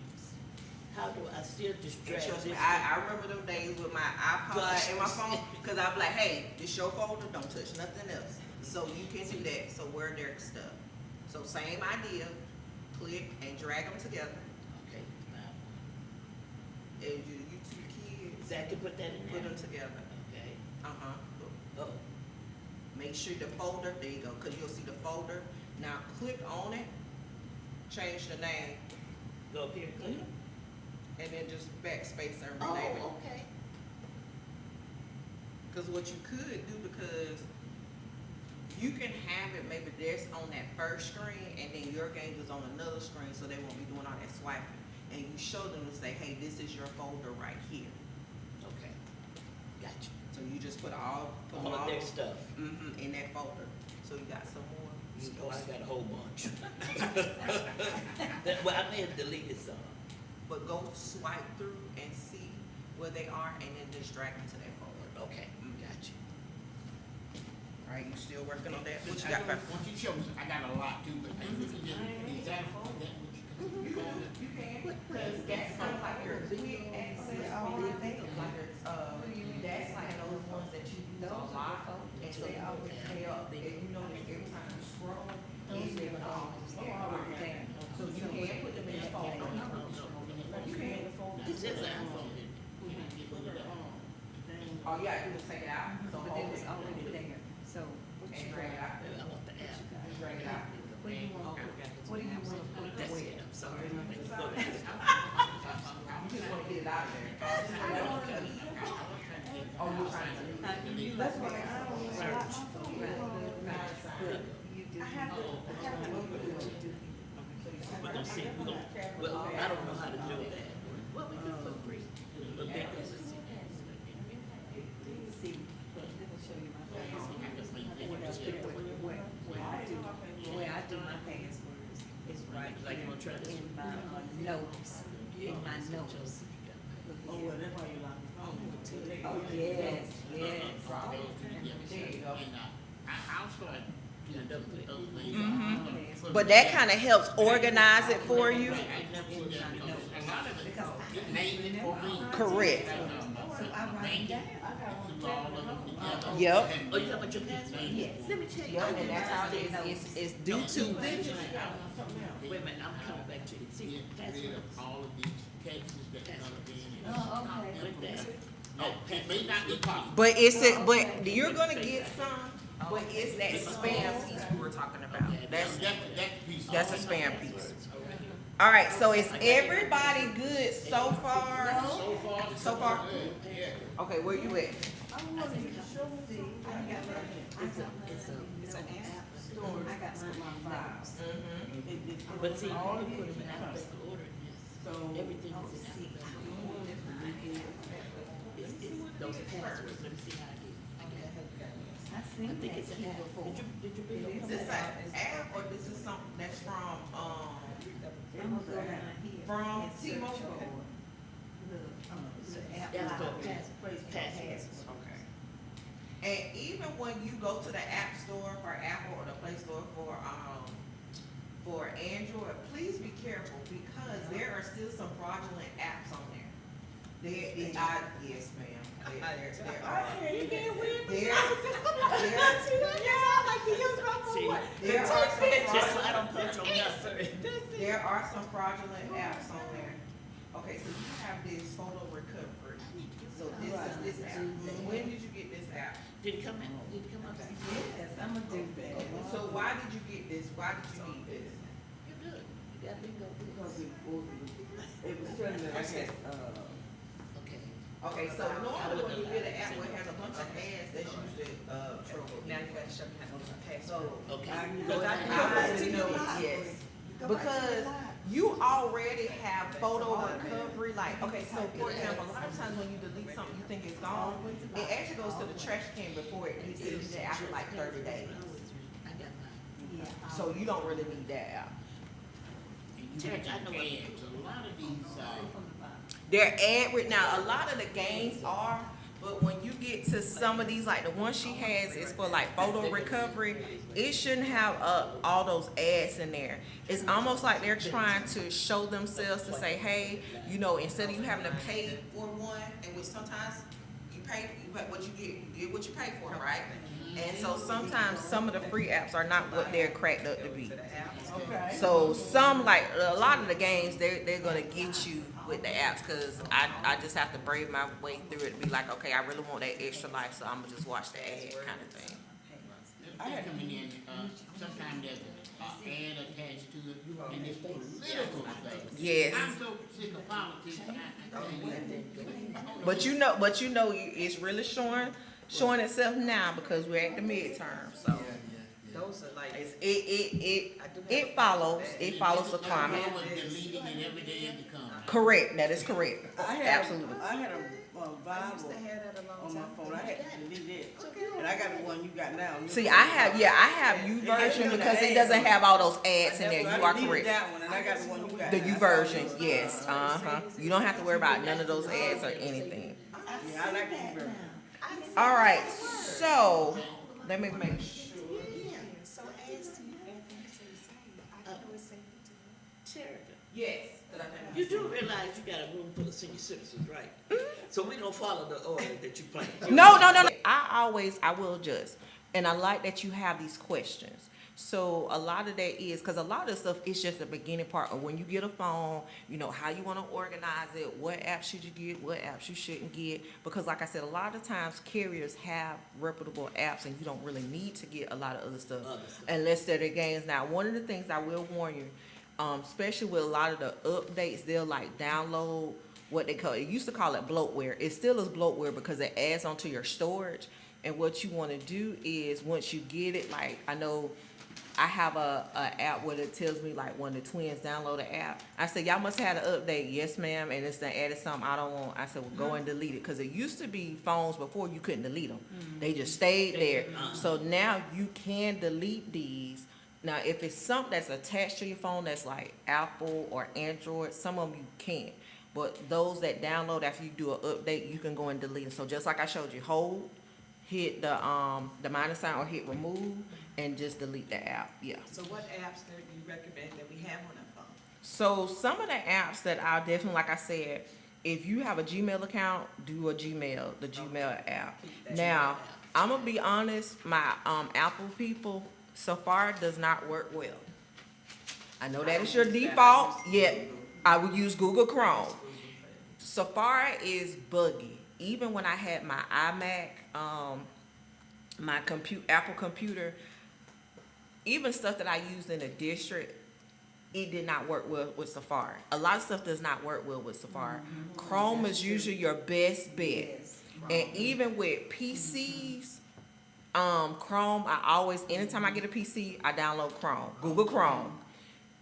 How do I still just And drag trust this? me, I remember them days with my iPod and my phone, cause I'm like, hey, this your folder, don't touch nothing else. So you can do that, so where their stuff. So same idea, click and drag them together, Okay, now, and you two kids, Zach can put that in put there? them together. Okay, Uh-huh. oh, Make sure the folder, there you go, cause you'll see the folder. Now click on it, change the name, go up here, click. and then just backspace and rename it. Oh, okay. Cause what you could do, because you can have it maybe this on that first screen, and then your game is on another screen, so they won't be doing all that swiping. And you show them and say, hey, this is your folder right here. Okay, gotcha. So you just put all All of their stuff. in that folder. So you got some more. You know, I got a whole bunch. Well, I may have deleted some. But go swipe through and see where they are, and then just drag them to that folder. Okay, gotcha. All right, you still working on that? What you I got, don't- Pepper? Once you show me, I got a lot too, but maybe we can just, is that what you call it? You can, because that's kind of like your quick access folder, like that's like those ones that you use a lot, and so you always pay up, and you know that every time you scroll, it's in all, everything. So you can put them in the folder. You can in the folder. This is an iPhone. All you gotta do is take it out, so But it hold was it, already there, so. and drag it out, I want the app. and drag it out. What do you want, what do you want? That's it, I'm sorry. You just wanna get it out of there. Oh, you're trying to. That's what I don't Search. You do. I have to look at what you do. We're gonna see, well, I don't know how to do that. Well, we can put three. But they can see. See, let me show you my password. Where I do my passwords is right Like, you wanna try this? in my notes, in my notes. Oh, well, that's why you like the phone. Oh, yes, yes. There you go. I'll start, you know, other things. Mm-hmm. But that kinda helps organize it for you. I never put that, because a lot of it, name it for me. Correct. So I write it down. Do all of them together. Yep. Oh, you talking about your password? Yes. Let me tell you. Yep, and that's how it is, it's due to, Wait a minute, I'm coming back to it. See, Get rid password. of all of these cases that come in. Oh, okay. With that. Oh, it may not be possible. but but you're gonna get some, but it's that spam piece we were talking about. That's the piece. That's a spam piece. All right, so is everybody good so far? So far? Yeah. Okay, where you at? It's an app store. I got my files. But see, you can put them in alphabetical order in this. So, Everything is in alphabetical order. It's those passwords, let me see how I get it. I I seen think that it's an here app. before. Did you bring Is it? this an app or this is something that's from, I'm gonna go down here. From and search T-Mobile? for the app. Yeah, it's called Password. Passwords. okay. And even when you go to the app store for Apple or the Play Store for Android, please be careful because there are still some fraudulent apps on there. Yes, ma'am. There are. you can't win. There See, are some just so I fraudulent, don't punch on nothing. there are some fraudulent apps on there. Okay, so you have this photo recovery. So this is this app. When did you get this app? Did it come in? Did it come up? Yes, I'm gonna do that. So why did you get this? Why did you need this? You're good. You got bingo. Because it was telling me, I guess, Okay. Okay, so normally when you get an app, it has a bunch of ads that's usually, trouble. Now you gotta show me how to do the So, password. Okay. yes, because you already have photo recovery, like, okay, so for example, a lot of times when you delete something, you think it's gone, it actually goes to the trash can before it gets deleted after like 30 days. I got mine. Yeah. So you don't really need that app. Terrence, I know what And a lot of these, They're ad, now, a lot of the games are, But when you get to some of these, like the one she has is for like photo recovery, it shouldn't have all those ads in there. It's almost like they're trying to show themselves to say, hey, you know, instead of you having to pay for one, and which sometimes you pay what you get what you pay for, right? And so sometimes some of the free apps are not what they're cracked up to be. Okay. So some, like a lot of the games, they're gonna get you with the apps, cause I just have to brave my way through it and be like, okay, I really want that extra life, so I'm gonna just watch the ad kind of thing. They're coming in, sometimes there's an ad attached to it, and it's political stuff. Yes, I'm so sick of politics, I tell you. but you know, it's really showing itself now because we're at the midterm, so Those are like, it follows the climate. I was deleting it every day as it comes. Correct, that is correct. I had Absolutely. I had a I used Bible to have that a long on time. my phone. I had to delete it, and I got the one you got now. See, I have U version because it doesn't have all those ads in there. You are I deleted correct. that one, and I got the one you got The now. U version, yes, You don't have to worry about none of those ads or anything. Yeah, I like the U version. All right, so let me make sure. So as to everything I know it's safe to Terrible. Yes. You do realize you got a room full of senior citizens, right? So we don't follow the order that you plan. No. I will just, and I like that you have these questions. So a lot of that is, because a lot of stuff is just the beginning part of when you get a phone, you know, how you want to organize it, what apps should you get, what apps you shouldn't get. Because like I said, a lot of times carriers have reputable apps and you don't really need to get a lot of other stuff unless they're the games. Now, one of the things I will warn you, especially with a lot of the updates, they'll like download what they call, it used to call it bloatware. It still is bloatware because it adds onto your storage. And what you want to do is once you get it, like I know I have a app where it tells me like when the twins download an app. I said, y'all must have an update. Yes, ma'am. And it's done added something I don't want. I said, well, go and delete it. Because it used to be phones before you couldn't delete them. They just stayed there. So now you can delete these. Now, if it's something that's attached to your phone that's like Apple or Android, some of them you can't. But those that download after you do an update, you can go and delete them. So just like I showed you, hold, hit the minus sign or hit remove, and just delete the app. Yeah. So what apps do you recommend that we have on our phone? So some of the apps that I'll definitely, like I said, if you have a Gmail account, do a Gmail, the Gmail app. Now, I'm gonna be honest, my Apple people, Safari does not work well. I know that is your default, yet I would use Google Chrome. Safari is buggy. Even when I had my iMac, my Apple computer, even stuff that I used in the district, it did not work well with Safari. A lot of stuff does not work well with Safari. Chrome is usually your best bet. And even with PCs, Chrome, anytime I get a PC, I download Chrome, Google Chrome.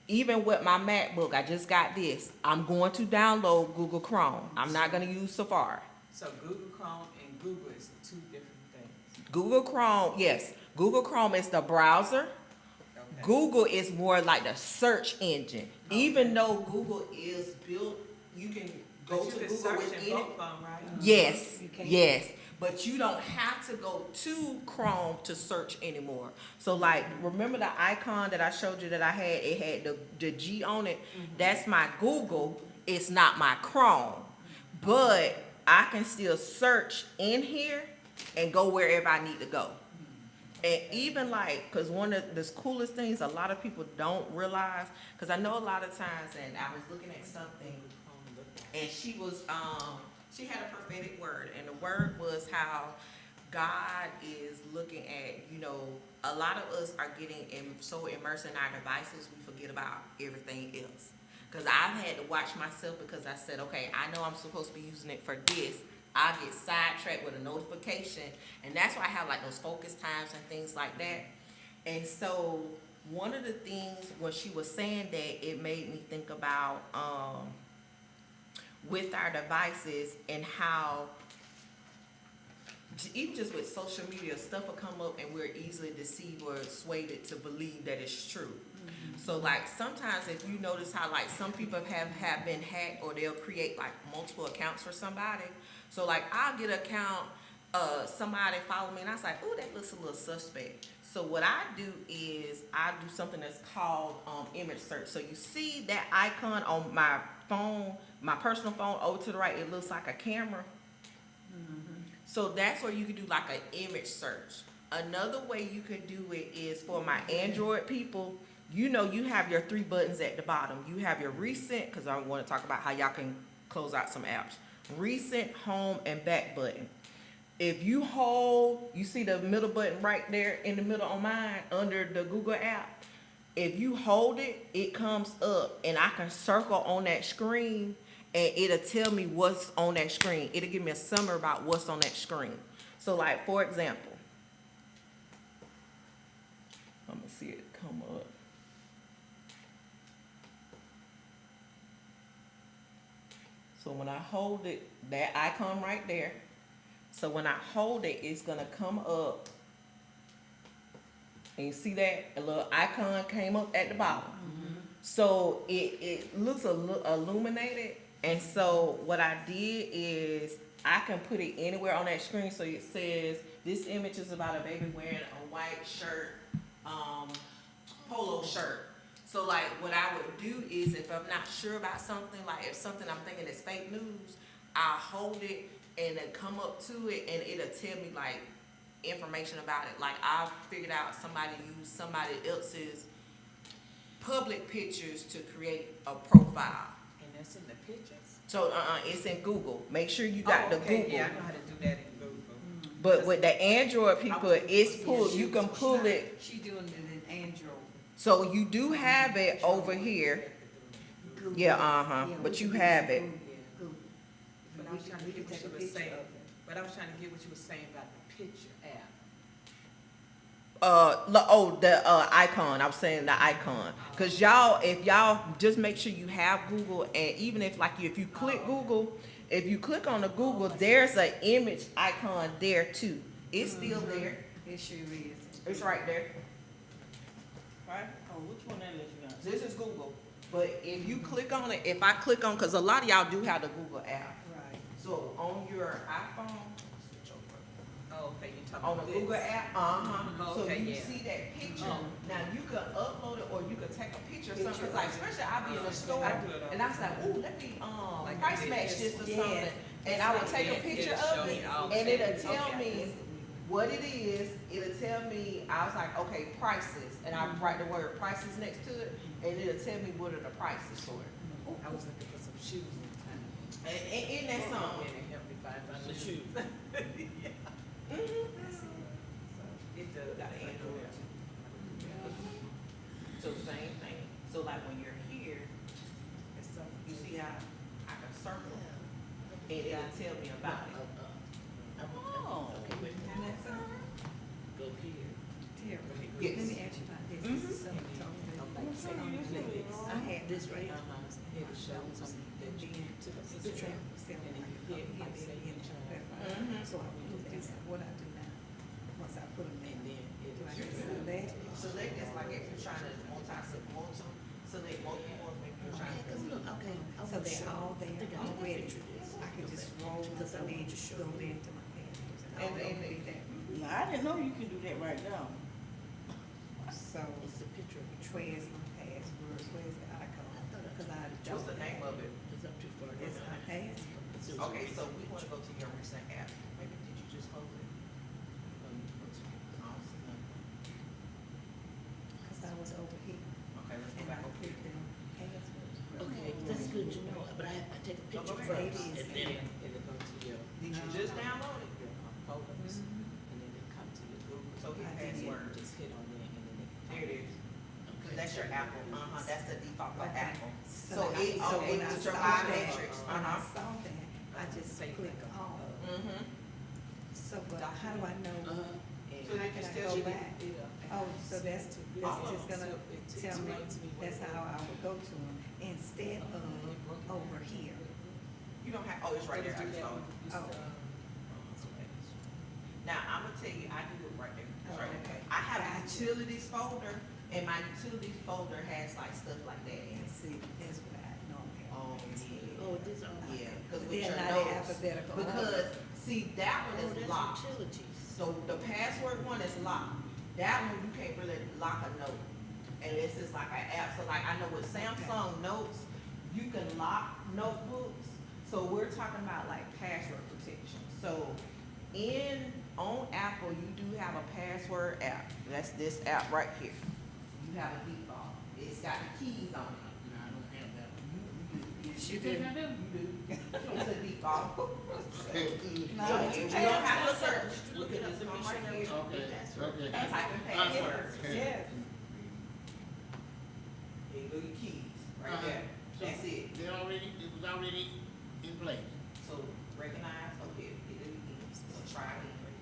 Even with my MacBook, I just got this. I'm going to download Google Chrome. I'm not going to use Safari. So Google Chrome and Google is two different things. Google Chrome, yes. Google Chrome is the browser. Okay. Google is more like the search engine. Even though Google is built, you can go But to you can Google search within in it. both of them, right? Yes, You can. yes. But you don't have to go to Chrome to search anymore. So like, remember the icon that I showed you that I had? It had the G on it. That's my Google. It's not my Chrome. But I can still search in here and go wherever I need to go. And even like, because one of the coolest things a lot of people don't realize, because I know a lot of times, and I was looking at something, and she was, she had a prophetic word, and the word was how God is looking at, you know, a lot of us are getting so immersed in our devices, we forget about everything else. Because I've had to watch myself because I said, okay, I know I'm supposed to be using it for this. I get sidetracked with a notification, and that's why I have like those focus times and things like that. And so one of the things when she was saying that, it made me think about with our devices and how even just with social media, stuff will come up and we're easily deceived or swayed to believe that it's true. So like sometimes if you notice how like some people have been hacked or they'll create like multiple accounts for somebody. So like I'll get an account, somebody follow me and I was like, oh, that looks a little suspect. So what I do is I do something that's called image search. So you see that icon on my phone, my personal phone over to the right, it looks like a camera. So that's where you can do like an image search. Another way you could do it is for my Android people, you know you have your 3 buttons at the bottom. You have your recent, because I want to talk about how y'all can close out some apps. Recent, home, and back button. If you hold, you see the middle button right there in the middle on mine under the Google app. If you hold it, it comes up and I can circle on that screen and it'll tell me what's on that screen. It'll give me a summary about what's on that screen. So like, for example, I'm gonna see it come up. So when I hold it, that icon right there. So when I hold it, it's gonna come up. And you see that? A little icon came up at the bottom. So it looks illuminated. And so what I did is I can put it anywhere on that screen. So it says, this image is about a baby wearing a white shirt, polo shirt. So like what I would do is if I'm not sure about something, like if something I'm thinking is fake news, I'll hold it and then come up to it and it'll tell me like information about it. Like I figured out somebody used somebody else's public pictures to create a profile. And that's in the pictures? So it's in Google. Make sure you got the okay. Google. Yeah, I know how to do that in Google. But with the Android people, it's pulled. You can pull it. She doing it in Android. So you do have it over here. Google. Yeah, Yeah, but we you can have do it. Google. But I was trying to We get can what take you a were picture saying. of it. But I was trying to get what you were saying about the picture app. The icon. I was saying the icon. Cause y'all, if y'all just make sure you have Google, and even if like if you click Google, if you click on the Google, there's an image icon there too. It's still there. It sure is. It's right there. Right. Oh, which one that is you got? This is Google. But if you click on it, if I click on, cause a lot of y'all do have the Google app. Right. So on your iPhone, switch over. Oh, okay, you talking On about the this? Google app, so Okay, you yeah. see that picture. Oh. Now you can upload it or you can take a picture or something. 'Cause like especially I be in the store I do it all and I was like, ooh, let me Like price I did match this or Yes. something. And I would take a Yes, picture it'll show of me it all and the it'll things. tell Okay. me what it is. It'll tell me. I was like, okay, prices, and I write the word prices next to it, and it'll tell me what are the prices for it. I was looking for some shoes in town. And in that song. And it helped me find The shoes. Yeah. Mhm. So it does. Got an Android too. So same thing. So like when you're here, It's so, you see how I can circle and it'll tell me about it. Oh. Okay, wait, And that's all. go here. Terry, Yes. let me ask you about this. This is something totally. I had This right here. it'll show something that you took a picture of. And then you hit, like say, you Mhm. So I put this, what I do now, once I put them in, and then do I it'll just show. select? Select is like if you're trying to select multiple ones, maybe you're trying to. Okay. So they're all there already. I can just roll and then go into my passwords. And- And and- Now, I didn't know you can do that right now. so It's a picture of a tree. where's my passwords, where's the icon? Cause I What's the don't name of it? It's up too far. It's my password. Okay, so we wanna go to your recent app. Maybe did you just hold it? I don't see nothing. Cause I was over here Okay, let's go and I back over put here. them passwords. Okay, that's good to know, but I take a picture Okay. first, Maybe and it's then, It'll go to your, Did you just download it? your photos, and then it come to your Google. So hit I did. password. Just hit on there and then it. There it is. Cause that's your Apple, that's the default for Okay. Apple. So So it, when I it's your saw that, biometrics, when I saw that, I just Say click like a- on. Mm-hmm. So, but how do I know? And So they Can just I tell go you. back? Oh, so that's just gonna tell me, that's how I would go to them, instead of over here. You don't have, oh, it's right there, I just saw it. Oh. Now, I'm gonna tell you, I do it right there, it's right Oh, there. okay. I have a Gotcha. utilities folder, And my utilities folder has like stuff like that in And it. see, that's what I normally have. Oh, yeah. Oh, this, Yeah, cause with They're your not in notes, alphabetical because, see, that oh, one is that's locked. utilities. So the password one is locked. That one, you can't really lock a note unless it's like an app. So like, I know with Samsung Notes, you can lock notebooks. So we're talking about like password protection. So on Apple, you do have a password app. That's this app right here. You have a default. It's got the keys on it. No, I don't have that one. You do. do. It's a default. No, So it's you a don't have to search. Look You it can up just to come make right sure here. Okay, password. okay. And type in password. Okay. Yes. There you go, your keys, right Uh-huh. there. So That's it. It was already in place. So recognize, okay, get it again, so try it again.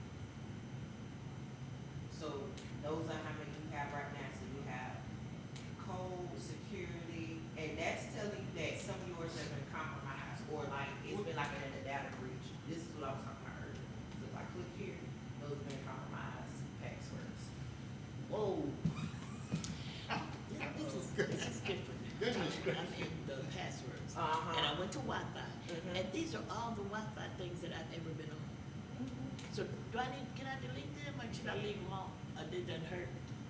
So those are how many you have right now. So you have code, security, and that's telling you that some of yours have been compromised, or like, it's been like in a data breach. This is what I was talking about earlier. So if I click here, those have been compromised passwords. Whoa. This is different. Goodness I'm in the passwords. Uh-huh. And I went to Wi-Fi, Mhm. and these are all the Wi-Fi things that I've ever been on. So can I delete them, or should I leave them on? Or did that hurt?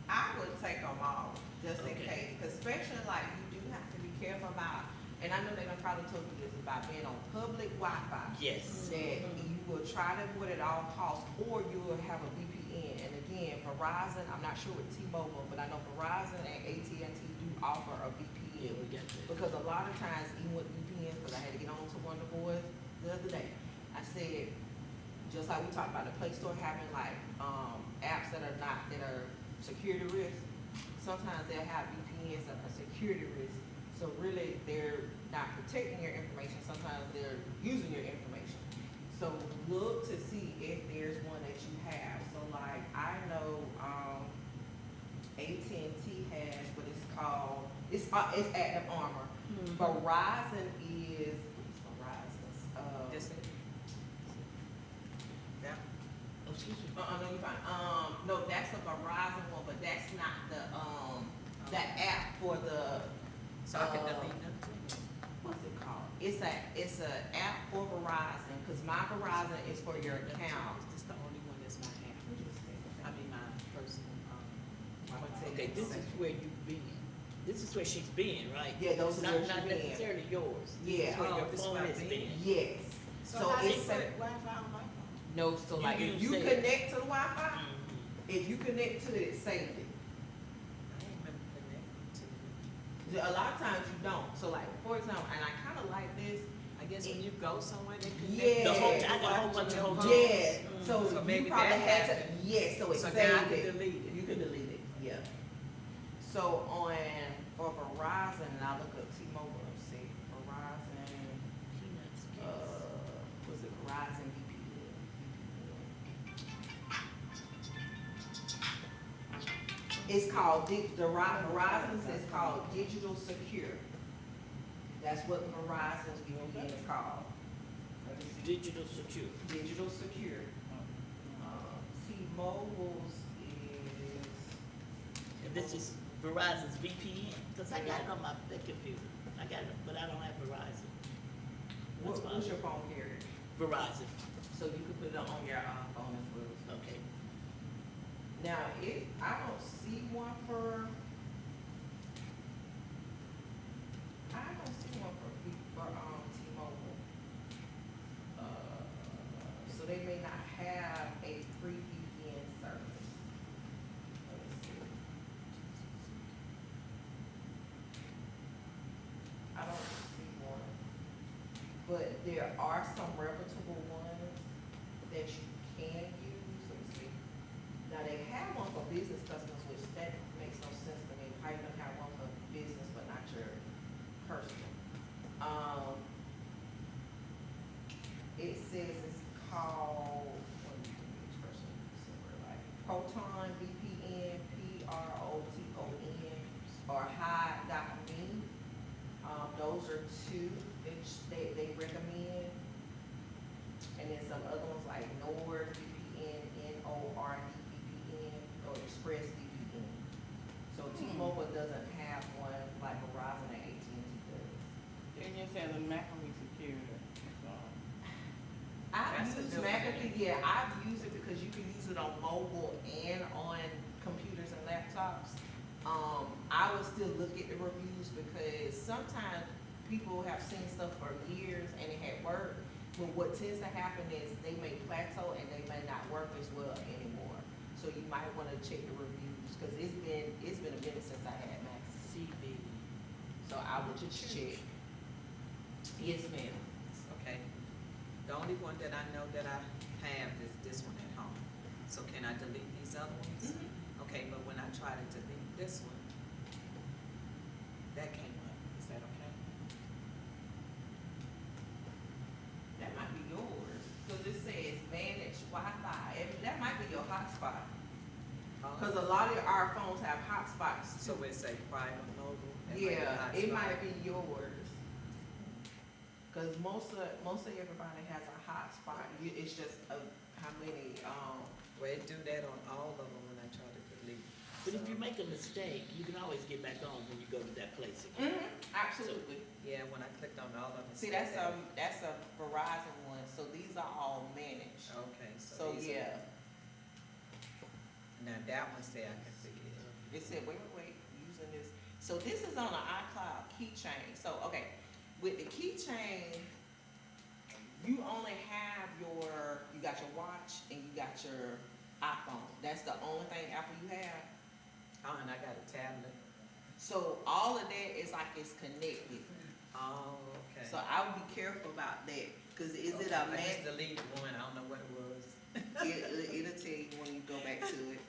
I would take them all, just in Okay. case, 'cause especially like you do have to be careful about, and I know they done probably told you this about being on public Wi-Fi. Yes. That you will try to avoid at all costs, or you will have a VPN. And again, Verizon, I'm not sure with T-Mobile, but I know Verizon and AT&T do offer a Yeah, VPN. we got that. Because a lot of times, even with VPNs, because I had to get on to one of the boys the other day, I said, just like we talked about the Play Store having like, apps that are security risk, sometimes they'll have VPNs that are security risk. So really, they're not protecting your information, sometimes they're using your information. So look to see if there's one that you have. So like, I know, AT&T has what it's called, it's Active Armor. Verizon is, what's Verizon's, This it. Yeah. Oh, excuse me. no, you're fine. No, that's the Verizon one, but that's not the app for the, So I can delete them too. what's it called? It's a app for Verizon, cause my Verizon is for your account. This the only one that's not half. I mean, my personal, I'm gonna tell you Okay, in a this is second. where you've been. This is where she's been, right? Yeah, those are Not- where she's Not been. necessarily yours. This Yeah. is where Oh, your this is phone where has I've been. been. Yes, So so how they it's, put Wi-Fi on my phone? no, so You like, if use you theirs. connect to the Wi-Fi, Mhm. if you connect to it, it saves it. I ain't remember connecting to it. A lot of times you don't, so like, for example, and I kinda like this, I guess when you go somewhere, they connect. Yeah. The whole, I got a whole bunch of hotels. yeah, so So you maybe probably that had to, happened. yes, so it So saved now I it. can delete it. You can delete it, yeah. So for Verizon, and I look up T-Mobile, let's see, Verizon, Peanuts, yes. was it Verizon VPN? It's called, Verizon's is called Digital Secure. That's what Verizon's VPN is called. Let me see. Digital secure. Digital Secure. T-Mobile's is. And this is Verizon's VPN, because I got it on my computer. I got it, but I don't have Verizon. That's What's fine. your phone carrier? Verizon, So you can put it on your phone as well. okay. Now, I don't see one for. I don't see one for T-Mobile. So they may not have a free VPN service. Let me see. I don't see one. But there are some reputable ones that you can use. Let me see. Now, they have one for business customers, which that makes no sense to me. How you gonna have one for business but not your personal? It says it's called, what do you think each person somewhere like Proton VPN, PROTON, or Hide.me. Those are two that they recommend. And then some other ones like NordVPN, NORD VPN, or Express VPN. So T-Mobile just has a McAfee security, so. I've That's a used new one. McAfee, yeah, I've used it because you can use it on mobile and on computers and laptops. I would still look at the reviews because sometimes people have seen stuff for years and it had worked. But what tends to happen is they may plateau and they may not work as well anymore. So you might wanna check the reviews, cause it's been a minute since I had Max. CB. So I would just check. Yes, ma'am. Okay. The only one that I know that I have is this one at home. So can I delete these other ones? Okay, but when I try to delete this one, that came up. Is that okay? That might be yours, cause it says manage Wi-Fi, that might be your hotspot. Cause a lot of our phones have hotspots So too. it's a private mobile? That might be Yeah, it hotspot. might be yours. Cause most of everybody has a hotspot, it's just how many, Well, it do that on all of them when I try to delete. But if So, you make a mistake, you can always get back on when you go to that place again. absolutely. yeah, when I clicked on all of them. See, it that's said a Verizon one, so these are all managed. that. Okay, So, these are- yeah, Now that one say I can figure it. it said, wait, using this, so this is on an iCloud keychain, so, okay, with the keychain, you only have you got your watch and you got your iPhone, that's the only thing Apple you have? Oh, and I got a tablet. So all of that is like it's connected, Oh, okay. so I would be careful about that, cause is it a I just man? deleted one, I don't know what it was. It'll tell you when you go back to it.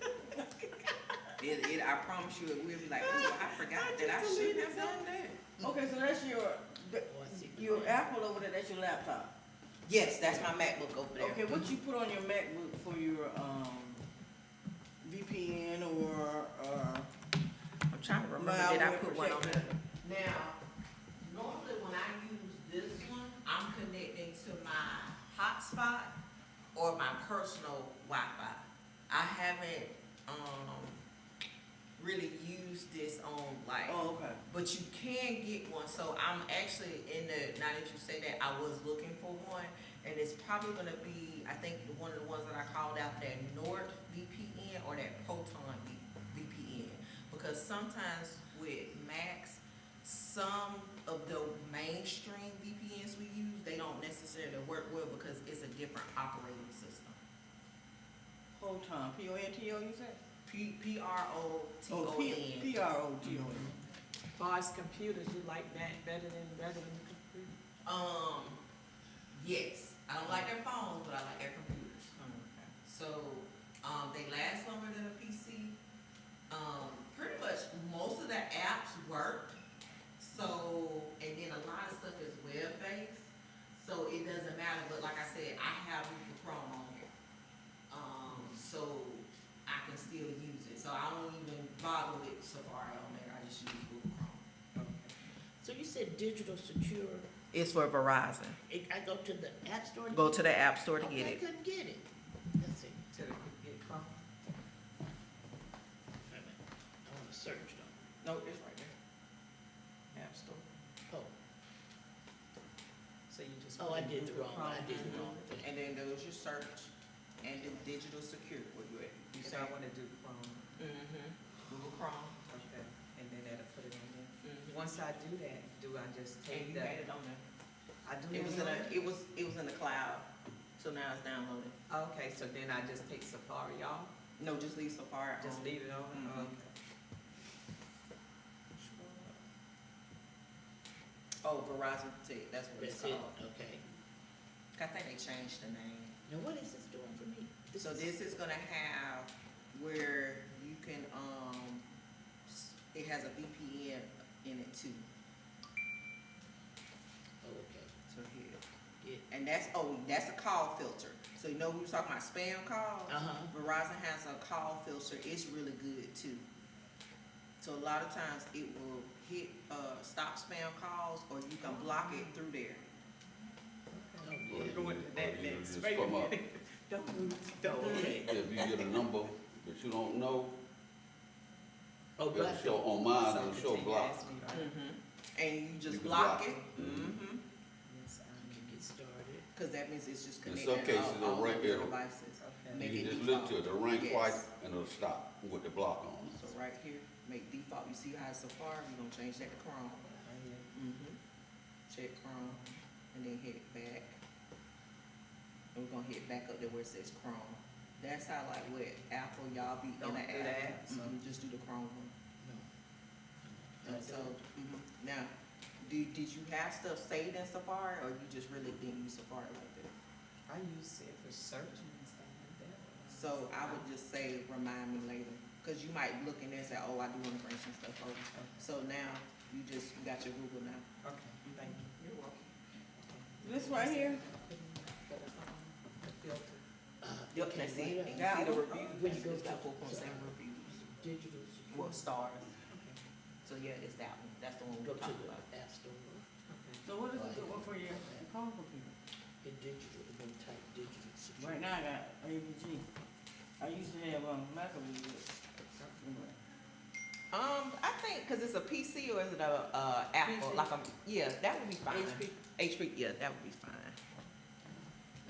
I promise you, it will be like, oh, I forgot that I should have done that. Okay, so that's your, Oh, I see. your Apple over there, that's your laptop. Yes, that's my MacBook over there. Okay, what you put on your MacBook for your, VPN or, I'm trying to remember, did I put one on there? Now, normally when I use this one, I'm connecting to my hotspot or my personal Wi-Fi. I haven't, really used this on like, oh, okay. but you can get one, so I'm actually now that you say that, I was looking for one, and it's probably gonna be, I think, one of the ones that I called out, that Nord VPN or that Proton VPN, because sometimes with Macs, some of the mainstream VPNs we use, they don't necessarily work well because it's a different operating system. Whole time, P-O-N-T-O, you said? P-R-O-T-O-N. Oh, P-R-O-T-O-N. Far as computers, you like that better than the computer? Yes, I don't like their phones, but I like their computers. So, they last longer than a PC. Pretty much most of the apps work. So, and then a lot of stuff is web-based, so it doesn't matter, but like I said, I have Google Chrome on here. So I can still use it, so I don't even bother with Safari on there, I just use Google Chrome. Okay. So you said digital secure, It's for Verizon. I go to the app store? to Go get to the App Store to Okay, get I it. couldn't get it. Let's see. To get Chrome? Wait a minute. I wanna search though. No, it's right there. App Store. Oh, So you just. oh, I did the Google wrong, Chrome. I did the wrong thing. And then there's your search and the digital secure, where you at? You So say? I wanna do Chrome, Google Chrome. okay, and then that'll put it on there. Mhm. Once I do that, do I just And take you that? had it on there. I do It was it in on a, there? it was in the cloud, so now it's downloaded. Okay, so then I just take Safari off, No, just leave Safari on. just leave it on? Mhm. Okay. Oh, Verizon Protect, that's what it's That's it, called. okay. I think they changed the name. Now what is this doing for me? So this is gonna have where you can, it has a VPN in it too, Oh, okay, so here. yeah, And that's a call filter. So you know we was talking about spam calls? Verizon has a call filter, it's really good too. So a lot of times it will hit, stop spam calls, or you can block it through there. oh, We're yeah. going to Or that you next. just Wait a come up. minute. Don't move, Oh, don't move. okay. If you get a number that you don't know, Oh, it'll black. show on mine, So it'll show continue block. asking me, right? And you just You can block block it. it. Mhm. cause that means it's just In connected some cases, to all it'll ring- of your it'll- devices. Okay. Make You it can just listen to it, default. it'll ring Yes. twice and it'll stop with the block on. So right here, make default, you see how it's Safari, we're gonna change that to Chrome. Check Chrome, and then hit back. And we're gonna hit back up there where it says Chrome. That's how like with Apple, y'all be in Don't the do app. that, so- Just do the Chrome one. No. And so, now, did you have stuff saved in Safari, or you just really didn't use Safari like that? I use it for searching and stuff like that. So I would just say, remind me later, cause you might look in there and say, oh, I do wanna bring some stuff over. So now, you got your Google now. Okay, thank you. You're welcome. This right here, The filter. Yep, that's it. And you That see the one? reviews, When you go it's got to- 4.7 reviews. Digital. Well, stars. Okay. So yeah, it's that one. That's the one Go we're to talking the about. app store, so what is a good one for your phone computer? in digital, and then type digital security. Right now I got ABG. I used to have, Macaboy, I think, cause it's a PC or is it a, Apple, PC. like yeah, that would be fine. HP. HP, yeah, that would be fine.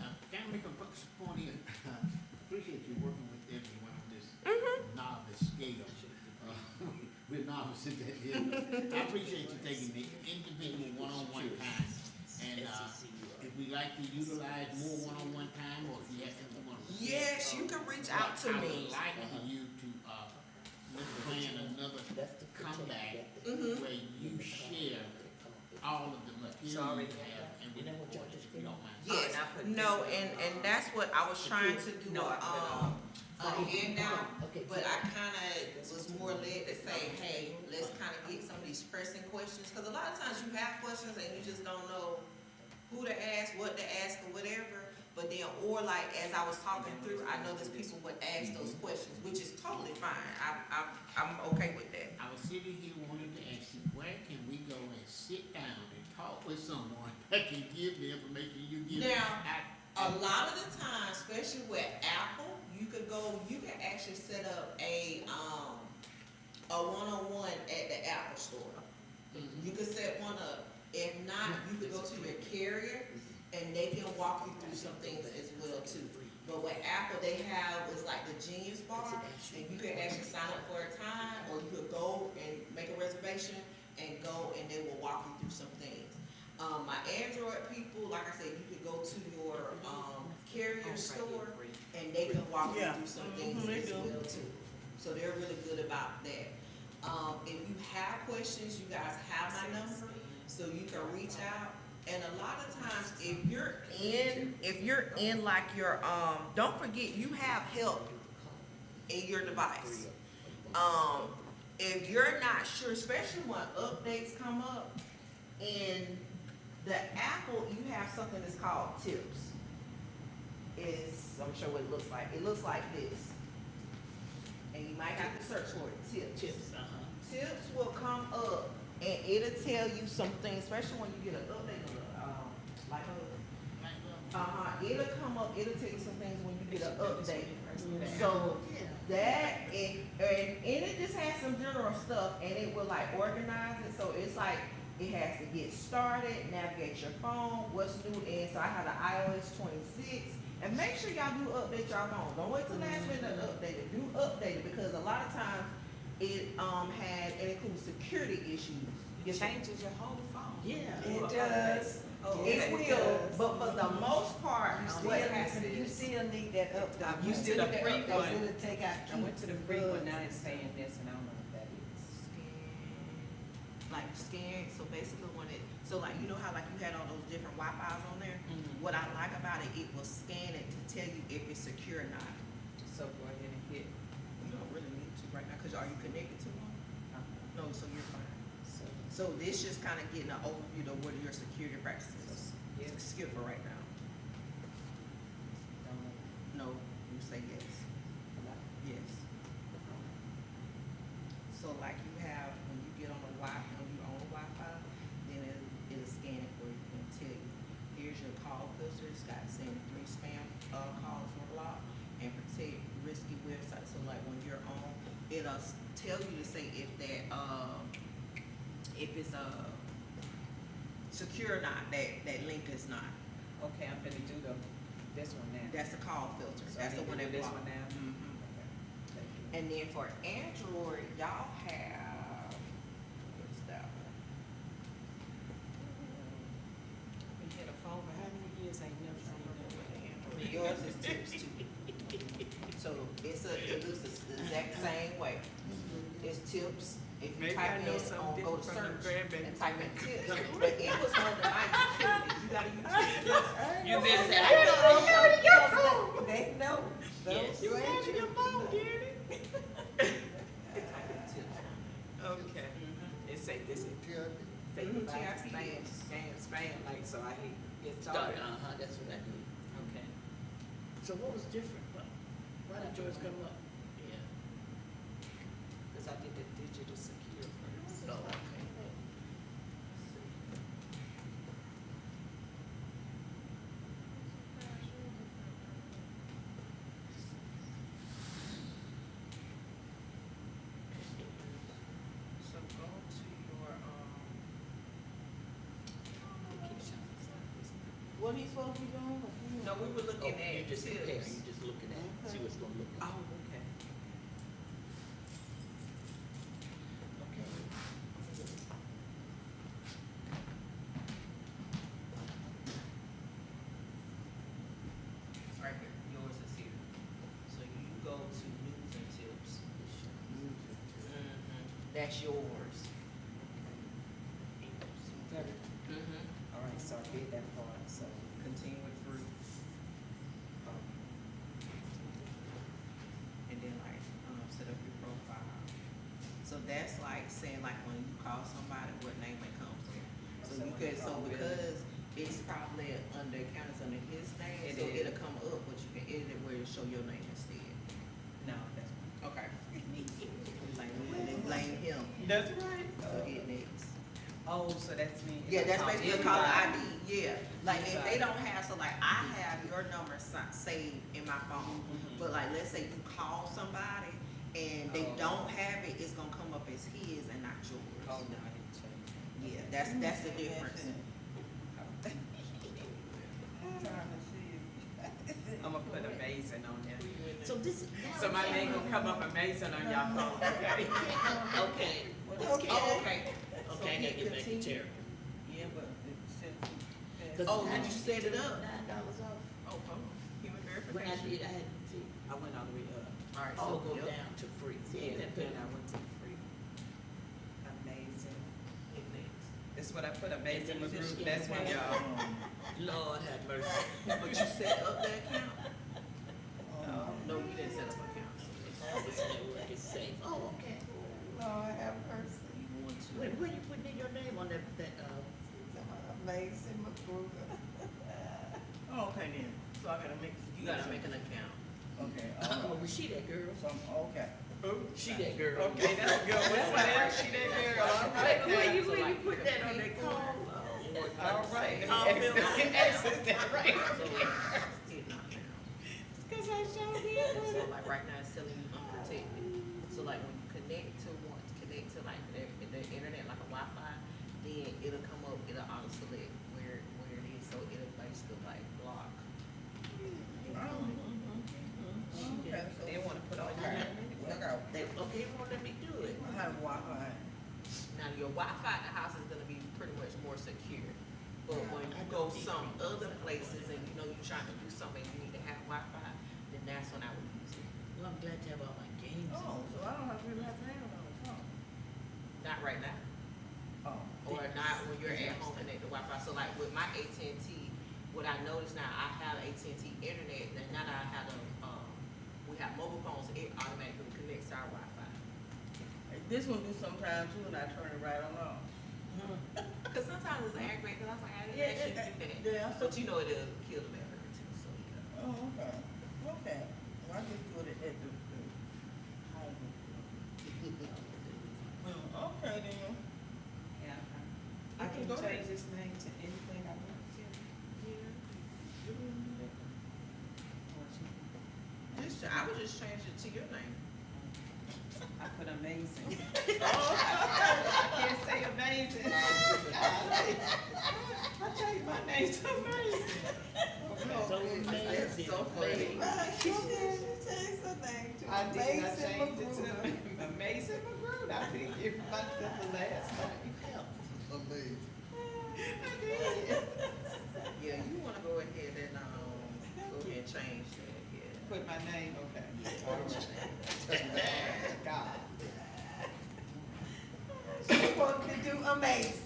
Now, can I make a point here? Appreciate you working with everyone on this novice scale. We're novices at this. I appreciate you taking the individual one-on-one time. And, if we like to utilize more one-on-one time, or if you have something you want to. Yes, you can reach out to I would me. like for you to, let's plan another That's the comeback Mhm. where you share all of the material Sorry. you have and with the board, if you don't mind. Yes, I put no, digital, and that's what I was trying to do, No, I put it on. a handout, Okay. but I kinda was more led to say, hey, let's kinda get some of these pressing questions, cause a lot of times you have questions and you just don't know who to ask, what to ask, or whatever, but then, or like, as I was talking through, I noticed people would ask those questions, which is totally fine, I'm okay with that. I was sitting here wanting to ask you, where can we go and sit down and talk with someone that can give the information you give? Now, I- a lot of the time, especially with Apple, you can actually set up a one-on-one at the Apple store. You could set one up. If not, you could go to your carrier and they can walk you through some things as well too. But with Apple, they have, it's like the Genius Bar, and you can actually sign up for a time, or you could go and make a reservation and go and they will walk you through some things. My Android people, like I said, you could go to your, carrier store and they can walk you Yeah. through some things They as do. well too. So they're really good about that. If you have questions, you guys have my number, so you can reach out. And a lot of times, if you're in like your, don't forget, you have help in your device. If you're not sure, especially when updates come up, in the Apple, you have something that's called tips. I'm sure what it looks like. It looks like this. And you might have to search for it, tips. Tips, Tips will come up and it'll tell you some things, especially when you get an update, like it'll come up, it'll tell you some things when you get an update. So that, and it just has some general stuff and it will like organize it, so it's like, it has to get started, navigate your phone, what's new, and so I have the iOS 26. And make sure y'all do update your phone. Don't wait till last minute to update it. Do update it because a lot of times it includes security issues. It changes your whole phone. Yeah. It does. Oh, It okay. will, but for the most part, what happens You is, still need that update. You still need that free update. one. It'll take out I went to the free bugs. one, now it's saying this, and I don't know what that is. scan, so basically when so like, you know how like you had all those different Wi-Fi's on there? Mhm. What I like about it, it will scan it to tell you if it's secure or not. So go ahead and hit, You don't really need to right now, cause are you connected to one? No, so you're fine. so, So this just kinda getting an overview of what are your security practices. yes, Skip for right now. don't know. No, you say yes. Yes. So like you have, when you get on the when you own Wi-Fi, then it'll scan it for you and tell you, here's your call filter, it's got saying 3 spam, calls were blocked, and protect risky websites, so like when you're on, it'll tell you to say if that, if it's, secure or not, that link is not. Okay, I'm finna do this one now. That's the call filter, So I that's the need to one do that this blocks. one now? Mhm. Okay. Thank you. And then for Android, y'all have, what's that one? Been had a phone for how many years? I ain't never seen that with Android. Yours is tips too. So it looks the exact same way. It's tips, if you Maybe type I in, know something go to different from search the grandbaby. and type in tips, but it was under my utility, you gotta use tips. You did say, I know. They know. Yes. You had your phone, Gary. Type in tips. Okay. It say this is. Say Mhm, goodbye, TRP. spam, like, so I hit get Start, started. that's what I did. Okay. So what was different? Why did yours come up? Yeah. Cause I did the digital secure first. Oh, okay. So go to your, what he's supposed to be doing? No, we were Oh, looking you at just compare, tips. you just looking at, see what's gonna look like. Oh, okay. Okay. Right here, yours is here. So you go to news and tips. That's yours. All right, so I did that part, so continue with fruit. And then like, set up your profile. So that's like saying like when you call somebody, what name it comes in. So you could, so because it's probably under, counts under his name, It so is. it'll come up, but you can edit it where it show your name instead. No, that's Okay. Blame him, That's right. so hit next. Oh, so that's me. Yeah, that's basically a caller ID, yeah. Like if they Everybody. don't have, so like I have your number saved in my phone, Mhm. but like let's say you call somebody and they Oh. don't have it, it's gonna come up as his and not yours. Oh, no, I didn't change. Yeah, that's the difference. I'm gonna put amazing on there. So this is. So my name gonna come up amazing on y'all phone, okay? Okay. Oh, okay. Okay, I So gotta hit get back to continue. Terry. Yeah, but Oh, did you set it up? $9 off. Oh, hold on. Human When I verification. did, I had to, I went all the way up. Alright, oh, so go yep. down to free. See, Yeah, that then I went to free. Amazing. Hit next. That's what I put amazing And then you group, just that's scan when the y'all. Lord have mercy. But you set up the account? Oh. No, you didn't set up an account. So it's- This network is safe. Oh, okay. Lord have mercy. you want to- Where you putting in your name on that, Amazing Magruder. Oh, okay then, so I gotta make. You gotta make an account. Okay, oh, was she that girl? okay. She that girl. Okay, that's a good one. That's what else she did there. All right. Where you, So where you like put the that on that people- call? All right. Call Let me bill. access that right. So it's not now. Cause I showed it. So like right now it's telling you unprotected. So like when you connect to like the internet, like a Wi-Fi, then it'll come up, it'll auto select where it is, so it'll basically like block. Okay, so. They wanna put all Okay. your name in it. Look out. Okay, won't let me do it. I have Wi-Fi. Now your Wi-Fi in the house is gonna be pretty much more secure. But when you go some other places and you know you're trying to do something, you need to have Wi-Fi, then that's when I would use it. Well, I'm glad to have all my games. Oh, so I don't have to really have to have it on the phone. Not right now. Oh. Or not when you're at home connected to Wi-Fi. So like with my AT&T, what I noticed now, I have AT&T internet, and now that I have we have mobile phones, it automatically connects to our Wi-Fi. This one do sometimes too, and I turn it right on off. Cause sometimes it's aggravating, cause I was like, I didn't Yeah, actually do that. yeah. But you know it'll kill the battery too, so yeah. Oh, okay, okay. Well, I just put it at the home. Okay then. Yeah. I can Go ahead. change this name to anything I want to. I would just change it to your name. I put amazing. I can't say amazing. I changed my name to amazing. So That's amazing, so funny. amazing. Right, she did, she changed her name to I did, I Amazing changed it Magruder. to Amazing Magruder. I didn't give myself the last name. Amazing. I did. Yeah, you wanna go ahead and, go ahead and change that, yeah. Put my name, okay. All right. God. She wanted to do amazing.